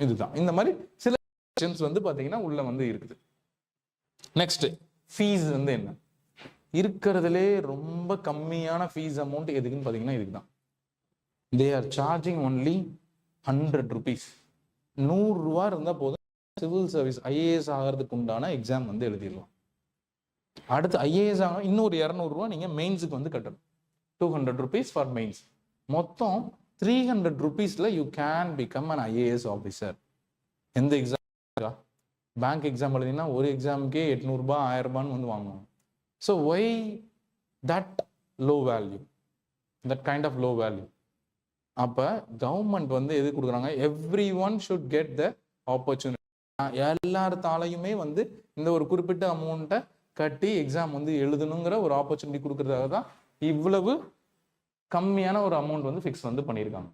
இதுதான் இந்த மாதிரி சில வந்து பார்த்தீங்கன்னா உள்ள வந்து இருக்குது. நெக்ஸ்ட், ஃபீஸ் வந்து என்ன? இருக்கிறதுலே ரொம்ப கம்மியான ஃபீஸ் அமௌண்ட் எதுக்குன்னு பார்த்தீங்கன்னா இதுக்கு தான். They are charging only 100 rupees. 100 ரூபா இருந்தால் போதும், சிவில் சர்வீஸ் ஐஏஎஸ் ஆகிறதுக்கு உண்டான எக்ஸாம் வந்து எழுதிடலாம். அடுத்து ஐஏஎஸ் ஆக இன்னொரு 200 ரூபா நீங்க மெயின்ஸுக்கு வந்து கட்டணும். 200 rupees ஃபார் மெயின்ஸ். மொத்தம் 300 rupeesல you can become an IAS officer. எந்த எக்ஸாம்? பேங்க் எக்ஸாம் எழுதினா ஒரு எக்ஸாமுக்கே 800 ரூபாய் 1000 ரூபான்னு வந்து வாங்குவாங்க. So why that low value, that kind of low value? அப்போ கவர்மெண்ட் வந்து எது கொடுக்குறாங்க? Everyone should get the opportunity. எல்லாத்தாலையுமே வந்து இந்த ஒரு குறிப்பிட்ட அமௌண்ட்டை கட்டி எக்ஸாம் வந்து எழுதணுங்கிற ஒரு ஆப்பர்ச்சுனிட்டி கொடுக்கறதாக தான் இவ்வளவு கம்மியான ஒரு அமௌண்ட் வந்து ஃபிக்ஸ் வந்து பண்ணியிருக்காங்க.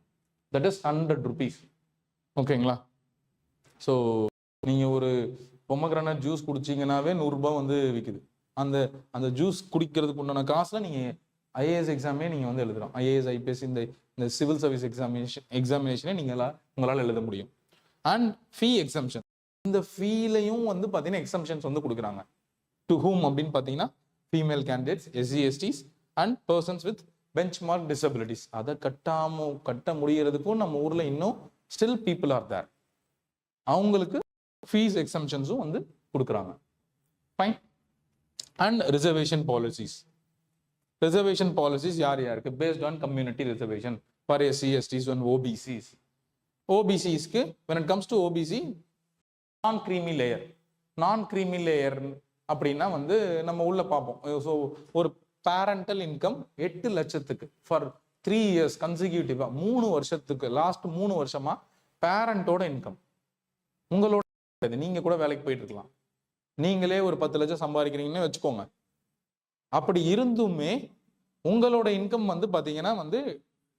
That is 100 rupees. ஓகேங்களா? ஸோ நீங்கள் ஒரு பொமக்ரானட் ஜூஸ் குடிச்சிங்கன்னாவே 100 ரூபாய் வந்து விற்குது. அந்த ஜூஸ் குடிக்கிறதுக்கு உண்டான காசில் நீங்கள் ஐஏஎஸ் எக்ஸாமே நீங்கள் வந்து எழுதலாம். ஐஏஎஸ் ஐபிஎஸ் இந்த சிவில் சர்வீஸ் எக்ஸாமினேஷனே உங்களால் எழுத முடியும். And fee exemption. இந்த ஃபீலையும் வந்து பார்த்தீங்கன்னா எக்ஸம்ஷன்ஸ் வந்து கொடுக்குறாங்க. டு ஹூம் அப்படின்னு பார்த்தீங்கன்னா female candidates, SC STs and persons with benchmark disabilities. அதை கட்ட முடியறதுக்கும் நம்ம ஊர்ல இன்னும் ஸ்டில் பீப்புள் ஆர் தேர். அவங்களுக்கு ஃபீஸ் எக்ஸம்ஷன்ஸும் வந்து கொடுக்குறாங்க. Fine. And reservation policies. Reservation policies யார் யாருக்கு? Based on community reservation for SC STs and OBCs. ஓபிசிஸ்க்கு when it comes to OBC non creamy layer. Non creamy layer அப்படின்னா வந்து நம்ம உள்ள பார்ப்போம். ஸோ ஒரு பேரண்டல் இன்கம் 8 லட்சத்துக்கு ஃபார் 3 இயர்ஸ் கன்சிக்யூட்டிவா, 3 வருஷத்துக்கு, லாஸ்ட் 3 வருஷமா பேரண்டோட இன்கம் உங்களோட, நீங்க கூட வேலைக்கு போயிட்டு இருக்கலாம், நீங்களே ஒரு 10 லட்சம் சம்பாதிக்கிறீங்கன்னு வச்சுக்கோங்க. அப்படி இருந்துமே உங்களோட இன்கம் வந்து பாத்தீங்கன்னா வந்து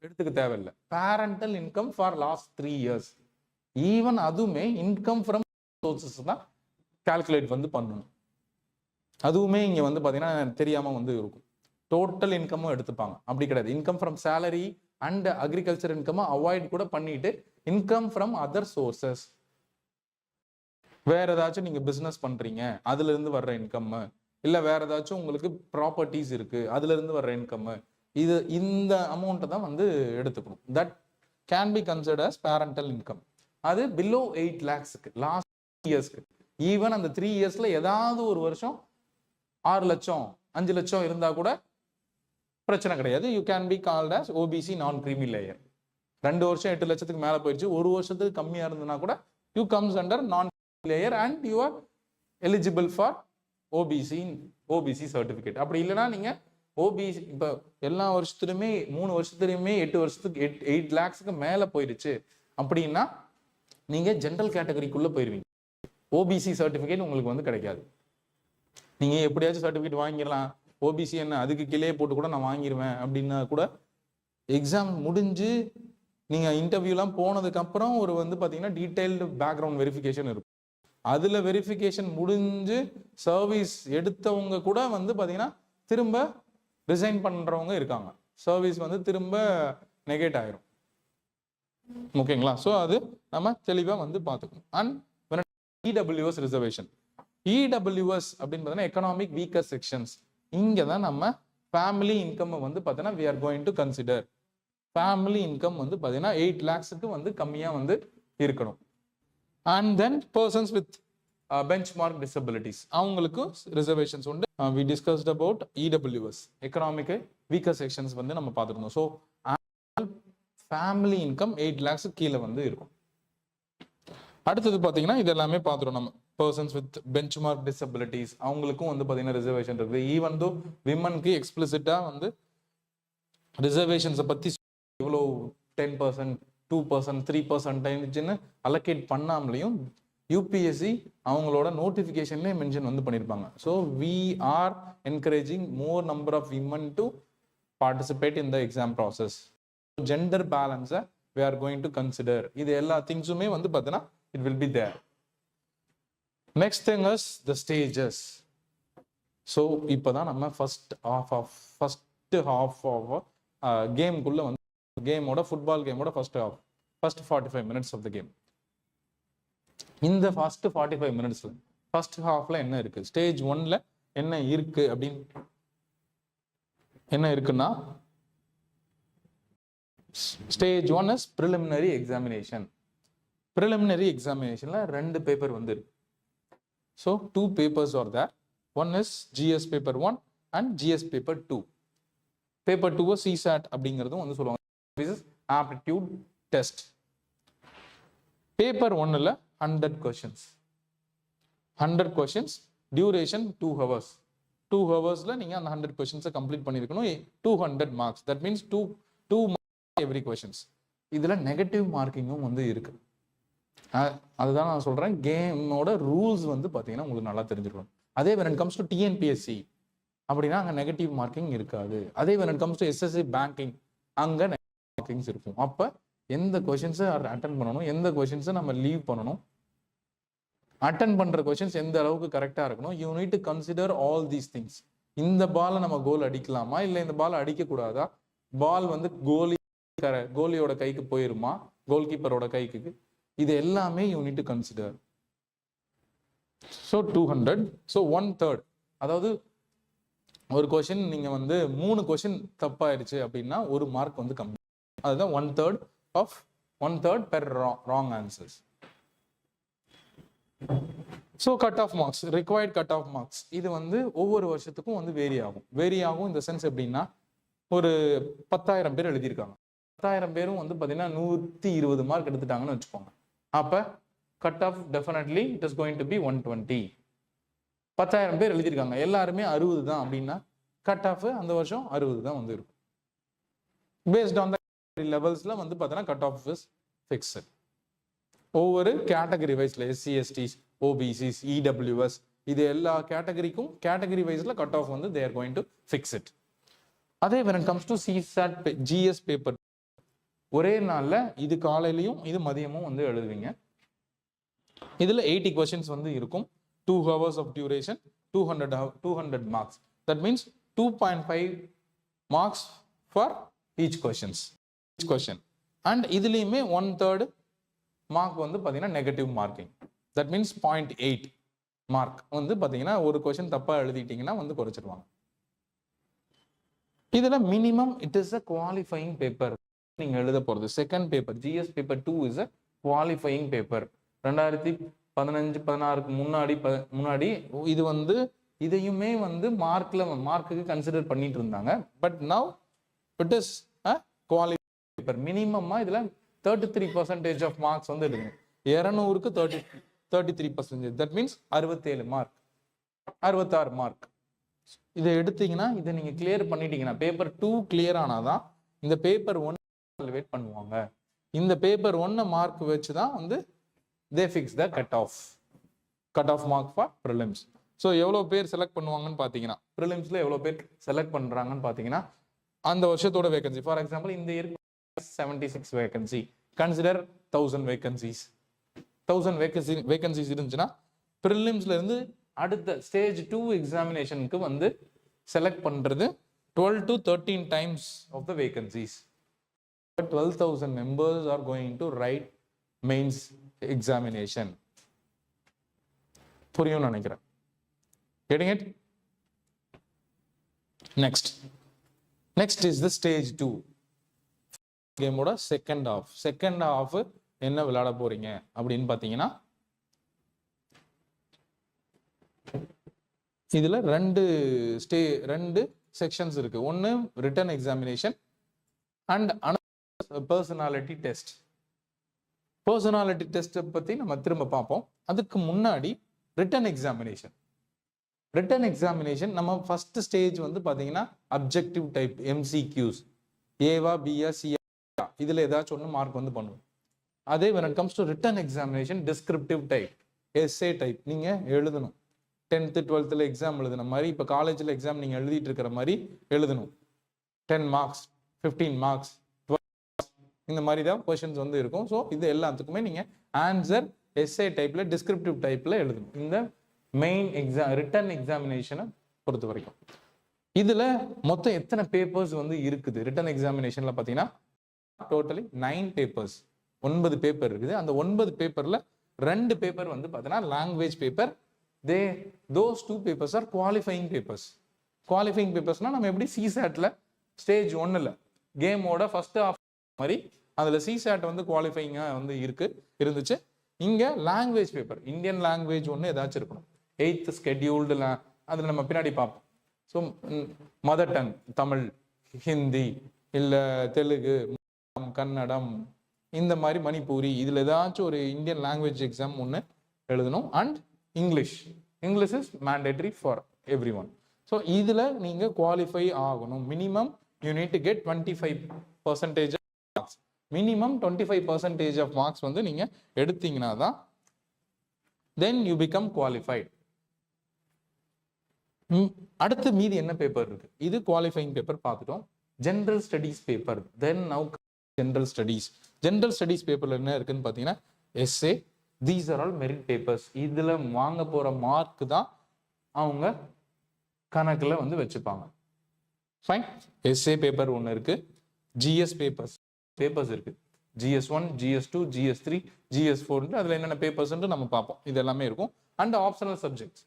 எடுத்துக்க தேவையில்லை. Parental income for last 3 years, even அதுவுமே இன்கம் ஃப்ரம் சோர்சஸ் தான் கால்குலேட் வந்து பண்ணணும். அதுவுமே இங்க வந்து பாத்தீங்கன்னா தெரியாம வந்து இருக்கும். டோட்டல் இன்கமும் எடுத்துப்பாங்க, அப்படி கிடையாது. Income from salary and agriculture income avoid கூட பண்ணிட்டு இன்கம் ஃப்ரம் அதர் சோர்சஸ், வேற ஏதாச்சும் நீங்க பிசினஸ் பண்றீங்க அதுல இருந்து வர்ற இன்கம், இல்ல வேற ஏதாச்சும் உங்களுக்கு ப்ராப்பர்ட்டிஸ் இருக்கு அதுல இருந்து வர்ற இன்கம், இந்த அமௌண்ட்டை தான் வந்து எடுத்துக்கணும். That can be considered as parental income. அது பிலோ 8 lakhsக்கு லாஸ்ட் 3 இயர்ஸ்க்கு. ஈவன் அந்த 3 இயர்ஸ்ல ஏதாவது ஒரு வருஷம் 6 லட்சம் 5 லட்சம் இருந்தா கூட பிரச்சனை கிடையாது. You can be called as OBC non creamy layer. 2 வருஷம் 8 லட்சத்துக்கு மேல போயிடுச்சு, 1 வருஷத்துக்கு கம்மியா இருந்ததுன்னா கூட யூ கம்ஸ் அண்டர் நான் layer and you are eligible for OBC certificate. அப்படி இல்லைன்னா நீங்க ஓபிசி இப்போ எல்லா வருஷத்துலையுமே 3 வருஷத்துலையுமே 8 வருஷத்துக்கு 8 lakhsக்கு மேல போயிடுச்சு அப்படின்னா நீங்க ஜென்ரல் கேட்டகரிக்குள்ள போயிருவீங்க. ஓபிசி சர்டிபிகேட் உங்களுக்கு வந்து கிடைக்காது. நீங்க எப்படியாச்சும் சர்டிபிகேட் வாங்கிடலாம், ஓபிசி என்ன அதுக்கு கீழே போட்டு கூட நான் வாங்கிடுவேன் அப்படின்னா கூட எக்ஸாம் முடிஞ்சு நீங்க இன்டர்வியூலாம் போனதுக்கு அப்புறம் ஒரு வந்து பாத்தீங்கன்னா டீடைல்டு பேக்ரவுண்ட் வெரிஃபிகேஷன் இருக்கும். அதுல வெரிஃபிகேஷன் முடிஞ்சு சர்வீஸ் எடுத்தவங்க கூட வந்து பாத்தீங்கன்னா திரும்ப ரிசைன் பண்றவங்க இருக்காங்க. சர்வீஸ் வந்து திரும்ப நெகேட் ஆயிரும். ஓகேங்களா? ஸோ அது நம்ம தெளிவா வந்து பார்த்துக்கணும். And EWS reservation. இடபிள்யூஎஸ் அப்படின்னு பார்த்தீங்கன்னா எக்கனாமிக் வீக்கர் செக்ஷன்ஸ். இங்க தான் நம்ம ஃபேமிலி இன்கம் வந்து பார்த்தீங்கன்னா we are going to consider. Family income வந்து பார்த்தீங்கன்னா 8 lakhsக்கு வந்து கம்மியா வந்து இருக்கணும். And then persons with benchmark disabilities அவங்களுக்கு ரிசர்வேஷன்ஸ் உண்டு. we discussed about EWS economic weaker sections வந்து நம்ம பார்த்துருந்தோம். ஸோ ஃபேமிலி இன்கம் 8 lakhs கீழே வந்து இருக்கும். அடுத்தது பார்த்தீங்கன்னா இது எல்லாமே பார்த்துருவோம் நம்ம. பர்சன்ஸ் வித் பெஞ்ச்மார்க் டிசபிலிட்டிஸ் அவங்களுக்கும் வந்து பார்த்தீங்கன்னா ரிசர்வேஷன் இருக்குது. ஈவன் தோ விமனுக்கு எக்ஸ்பிளிசிட்டா வந்து ரிசர்வேஷன்ஸை பற்றி எவ்வளோ 10%, 2%, 3% அலோகேட் பண்ணாமலையும் யூபிஎஸ்சி அவங்களோட நோட்டிஃபிகேஷன்லேயே மென்ஷன் வந்து பண்ணியிருப்பாங்க. So we are encouraging more number of women to participate in the exam process. Gender பேலன்ஸை we are going to consider. இது எல்லா திங்ஸுமே வந்து பார்த்தீங்கன்னா it will be there. Next thing is the stages. So இப்போதான் நம்ம first half of கேம்குள்ள வந்து கேமோட football கேமோட first 45 minutes of the game. இந்த ஃபர்ஸ்ட் 45 minutesல ஃபர்ஸ்ட் ஹாஃப்ல என்ன இருக்கு, ஸ்டேஜ் 1ல என்ன இருக்கு அப்படின்னு என்ன இருக்குன்னா stage 1 is preliminary examination. Preliminary எக்ஸாமினேஷன்ல 2 பேப்பர் வந்து இருக்கு. So 2 papers are there. One is GS paper 1 and GS paper 2. Paper 2 CSAT அப்படிங்கிறதும் வந்து சொல்லுவாங்க. This is aptitude test. Paper 1ல 100 questions. 100 questions, duration 2 hours. 2 hoursல நீங்க அந்த 100 questions கம்ப்ளீட் பண்ணிருக்கணும். 200 marks. That means 2 marks every questions. இதுல negative மார்க்கிங்கும் வந்து இருக்கு. அதுதான் நான் சொல்றேன், கேமோட ரூல்ஸ் வந்து பாத்தீங்கன்னா உங்களுக்கு நல்லா தெரிஞ்சிருக்கணும். அதே when it comes to TNPSC அப்படின்னா அங்க நெகட்டிவ் மார்க்கிங் இருக்காது. அதே when it comes to SSC banking அங்க மார்க்கிங்ஸ் இருக்கும். அப்ப எந்த கொஸ்டின்ஸை அட்டன் பண்ணணும், எந்த கொஸ்டின்ஸை நம்ம லீவ் பண்ணணும், அட்டன் பண்ற கொஸ்டின்ஸ் எந்த அளவுக்கு கரெக்டா இருக்கணும், you need to consider all these things. இந்த பாலை நம்ம கோல் அடிக்கலாமா இல்லை இந்த பால் அடிக்க கூடாதா, பால் வந்து கோலியோட கைக்கு போயிருமா, கோல் கீப்பரோட கைக்கு, இது எல்லாமே you need to consider. So 200. So 1/3, அதாவது ஒரு கொஷின் நீங்க வந்து 3 கொஷின் தப்பாயிடுச்சு அப்படின்னா ஒரு மார்க் வந்து கம்மி. அதுதான் 1/3 per wrong answers. So cut off marks, required cut off marks, இது வந்து ஒவ்வொரு வருஷத்துக்கும் வந்து வேரி ஆகும். இந்த சென்ஸ் எப்படின்னா, ஒரு 10,000 பேர் எழுதியிருக்காங்க. 10,000 பேரும் வந்து பார்த்தீங்கன்னா 120 மார்க் எடுத்துட்டாங்கன்னு வச்சுக்கோங்க. அப்போ cut off definitely it is going to be 120. 10,000 பேர் எழுதியிருக்காங்க, எல்லாருமே 60 தான் அப்படின்னா கட் ஆஃப் அந்த வருஷம் 60 தான் வந்து இருக்கும். பேஸ்ட் ஆன் த லெவல்ஸ்ல வந்து பார்த்தீங்கன்னா கட் ஆஃப் இஸ் ஃபிக்ஸட். ஒவ்வொரு கேட்டகரி வைஸ்ல எஸ்சி எஸ்டிஸ், ஓபிசிஸ், இடபிள்யூஎஸ், இது எல்லா கேட்டகரிக்கும் கேட்டகரி வைஸ்ல கட் ஆஃப் வந்து they are going to fix it. அதே when it comes to CSAT GS paper, ஒரே நாள்ல இது காலையிலையும் இது மதியமும் வந்து எழுதுவீங்க. இதுல 80 கொஸ்டின்ஸ் வந்து இருக்கும். 2 hours of duration, 200 marks. That means 2.5 marks for each question. And இதுலயுமே 1/3 மார்க் வந்து பார்த்தீங்கன்னா negative marking. That means 0.8 mark வந்து பார்த்தீங்கன்னா ஒரு கொஸ்டின் தப்பா எழுதிட்டீங்கன்னா வந்து குறைச்சிருவாங்க. இதுல minimum it is a qualifying paper. நீங்க எழுத போறது second paper GS paper 2 is a qualifying paper. 2015-16 முன்னாடி இது வந்து இதையுமே வந்து மார்க்குக்கு கன்சிடர் பண்ணிட்டு இருந்தாங்க. But now it is a qualifying paper. மினிமமா இதுல 33% ஆஃப் மார்க்ஸ் வந்து இருக்கு. 200க்கு 33%. தட் மீன்ஸ் 67 மார்க், 66 மார்க். இதை எடுத்தீங்கன்னா, இதை நீங்க கிளியர் பண்ணிட்டீங்கன்னா, பேப்பர் 2 கிளியர் ஆனாதான் இந்த பேப்பர் 1 எவாலுவேட் பண்ணுவாங்க. இந்த பேப்பர் 1 மார்க் வச்சு தான் வந்து they fix the cut off mark for prelims. So எவ்வளோ பேர் செலக்ட் பண்ணுவாங்கன்னு பார்த்தீங்கன்னா, ப்ரிலிம்ஸ்ல எவ்வளோ பேர் செலக்ட் பண்றாங்கன்னு பார்த்தீங்கன்னா, அந்த வருஷத்தோட வேகன்சி. ஃபார் எக்ஸாம்பிள் இந்த year 76 vacancy, consider 1000 vacancies. 1000 vacancies இருந்துச்சுன்னா ப்ரிலிம்ஸ்ல இருந்து அடுத்த ஸ்டேஜ் 2 எக்ஸாமினேஷனுக்கு வந்து செலக்ட் பண்றது 12 to 13 times of the vacancies. 12,000 members are going to write mains examination. புரியும் நினைக்கிறேன். Getting it? Next is the stage 2. கேமோட செகண்ட் ஹாஃப் என்ன விளையாட போறீங்க அப்படின்னு பாத்தீங்கன்னா, இதுல ரெண்டு செக்ஷன்ஸ் இருக்கு. ஒன்னு written examination and personality test. Personality test பத்தி நம்ம திரும்ப பார்ப்போம். அதுக்கு முன்னாடி ரிட்டன் எக்ஸாமினேஷன் நம்ம ஃபர்ஸ்ட் ஸ்டேஜ் வந்து பாத்தீங்கன்னா அப்ஜெக்டிவ் டைப் MCQs, ஏவா பியா சியா, இதுல ஏதாச்சும் ஒன்று மார்க் வந்து பண்ணுவோம். அதே when it comes to written examination, descriptive type, essay type நீங்க எழுதணும். 10th 12th எக்ஸாம் எழுதுன மாதிரி, இப்போ காலேஜில் எக்ஸாம் நீங்க எழுதிட்டு இருக்கிற மாதிரி எழுதணும். 10 marks, 15 marks, 12 marks, இந்த மாதிரி தான் கொஸ்டின்ஸ் வந்து இருக்கும். ஸோ இது எல்லாத்துக்குமே நீங்க ஆன்சர் essay டைப்ல, டிஸ்கிரிப்டிவ் டைப்ல எழுதணும். இந்த மெயின் ரிட்டன் எக்ஸாமினேஷனை பொறுத்த வரைக்கும். இதுல மொத்தம் எத்தனை பேப்பர்ஸ் வந்து இருக்குது ரிட்டன் எக்ஸாமினேஷன்ல பாத்தீங்கன்னா, டோட்டலி 9 பேப்பர்ஸ், 9 பேப்பர் இருக்குது. அந்த 9 பேப்பர்ல 2 பேப்பர் வந்து பார்த்தீங்கன்னா language paper. those 2 papers are qualifying papers. Qualifying பேப்பர்ஸ்னா நம்ம எப்படி CSATல ஸ்டேஜ் 1ல கேமோட ஃபர்ஸ்ட் ஹாஃப் மாதிரி அதுல CSAT வந்து குவாலிஃபைங்கா வந்து இருந்துச்சு. இங்க லாங்குவேஜ் பேப்பர், இந்தியன் லாங்குவேஜ் ஒன்று ஏதாச்சும் இருக்கணும். 8th scheduled அதுல நம்ம பின்னாடி பார்ப்போம். So mother tongue Tamil, Hindi, இல்லை தெலுங்கு, கன்னடம், இந்த மாதிரி மணிப்பூரி, இதுல ஏதாச்சும் ஒரு இந்தியன் லாங்குவேஜ் எக்ஸாம் ஒன்று எழுதணும். And English is mandatory for everyone. So இதுல நீங்க குவாலிஃபை ஆகணும். Minimum you need to get 25% marks. Minimum 25% of marks வந்து நீங்க எடுத்தீங்கன்னா தான் தென் யூ பிகம் குவாலிஃபைட். அடுத்து மீதி என்ன பேப்பர் இருக்கு? இது குவாலிஃபைங் பேப்பர் பார்த்துட்டோம். General studies paper. Then now general studies பேப்பர்ல என்ன இருக்குன்னு பார்த்தீங்கன்னா essay. These are all merit papers. இதுல வாங்க போற மார்க் தான் அவங்க கணக்குல வந்து வச்சுப்பாங்க. ஃபைன். எஸ்ஏ பேப்பர் ஒன்று இருக்கு, GS பேப்பர்ஸ் இருக்கு, GS1, GS2, GS3, GS4 அதில் என்னென்ன பேப்பர்ஸ் நம்ம பார்ப்போம். இது எல்லாமே இருக்கும். அண்ட் ஆப்ஷனல் சப்ஜெக்ட்ஸ்,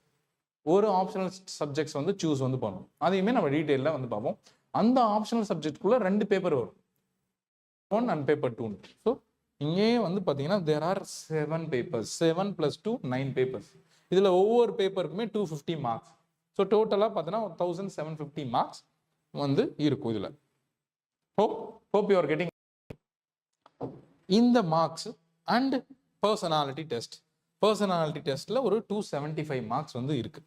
ஒரு ஆப்ஷனல் சப்ஜெக்ட்ஸ் வந்து சூஸ் வந்து பண்ணணும். அதையுமே நம்ம டீட்டெயிலில் வந்து பார்ப்போம். அந்த ஆப்ஷனல் சப்ஜெக்ட்குள்ள 2 பேப்பர் வரும், 1 அண்ட் பேப்பர் 2. ஸோ இங்கேயே வந்து பார்த்தீங்கன்னா தேர் ஆர் 7 பேப்பர்ஸ், 7 + 2 9 பேப்பர்ஸ். இதில் ஒவ்வொரு பேப்பருக்குமே 250 மார்க்ஸ். ஸோ டோட்டலாக பார்த்தீங்கன்னா 1750 மார்க்ஸ் வந்து இருக்கும் இதில். hope you are getting இந்த மார்க்ஸ். அண்ட் பர்சனாலிட்டி டெஸ்ட்ல ஒரு 275 மார்க்ஸ் வந்து இருக்கு.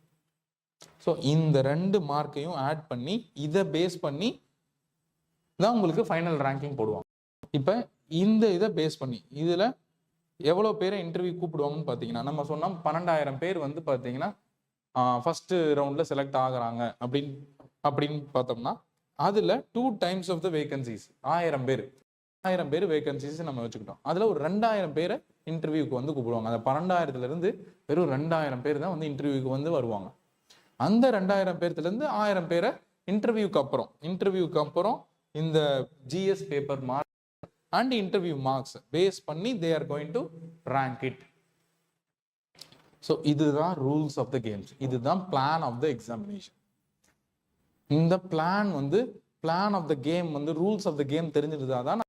ஸோ இந்த 2 மார்க்கையும் ஆட் பண்ணி இதை பேஸ் பண்ணி தான் உங்களுக்கு ஃபைனல் ரேங்கிங் போடுவாங்க. இப்போ இந்த இதை பேஸ் பண்ணி இதில் எவ்வளோ பேரை இன்டர்வியூ கூப்பிடுவாங்கன்னு பார்த்தீங்கன்னா, நம்ம சொன்னோம் 12,000 பேர் வந்து பார்த்தீங்கன்னா ஃபர்ஸ்ட் ரவுண்டில் செலக்ட் ஆகுறாங்க அப்படின்னு பார்த்தோம்னா, அதில் 2 times of the vacancies, 1000 பேர் வேகன்சிஸ் நம்ம வச்சுக்கிட்டோம். அதில் ஒரு 2000 பேரை இன்டர்வியூக்கு வந்து கூப்பிடுவாங்க. அந்த 12,000 வெறும் 2000 பேர் தான் வந்து இன்டர்வியூக்கு வந்து வருவாங்க. அந்த 2000 பேர்த்துலேருந்து 1000 பேரை இன்டர்வியூக்கு அப்புறம் இந்த GS paper mark and interview marks base பண்ணி they are going to rank it. So இதுதான் ரூல்ஸ் ஆஃப் த கேம்ஸ், இதுதான் பிளான் ஆஃப் த எக்ஸாமினேஷன். இந்த plan of the game rules of the game தெரிஞ்சிருந்தா தான்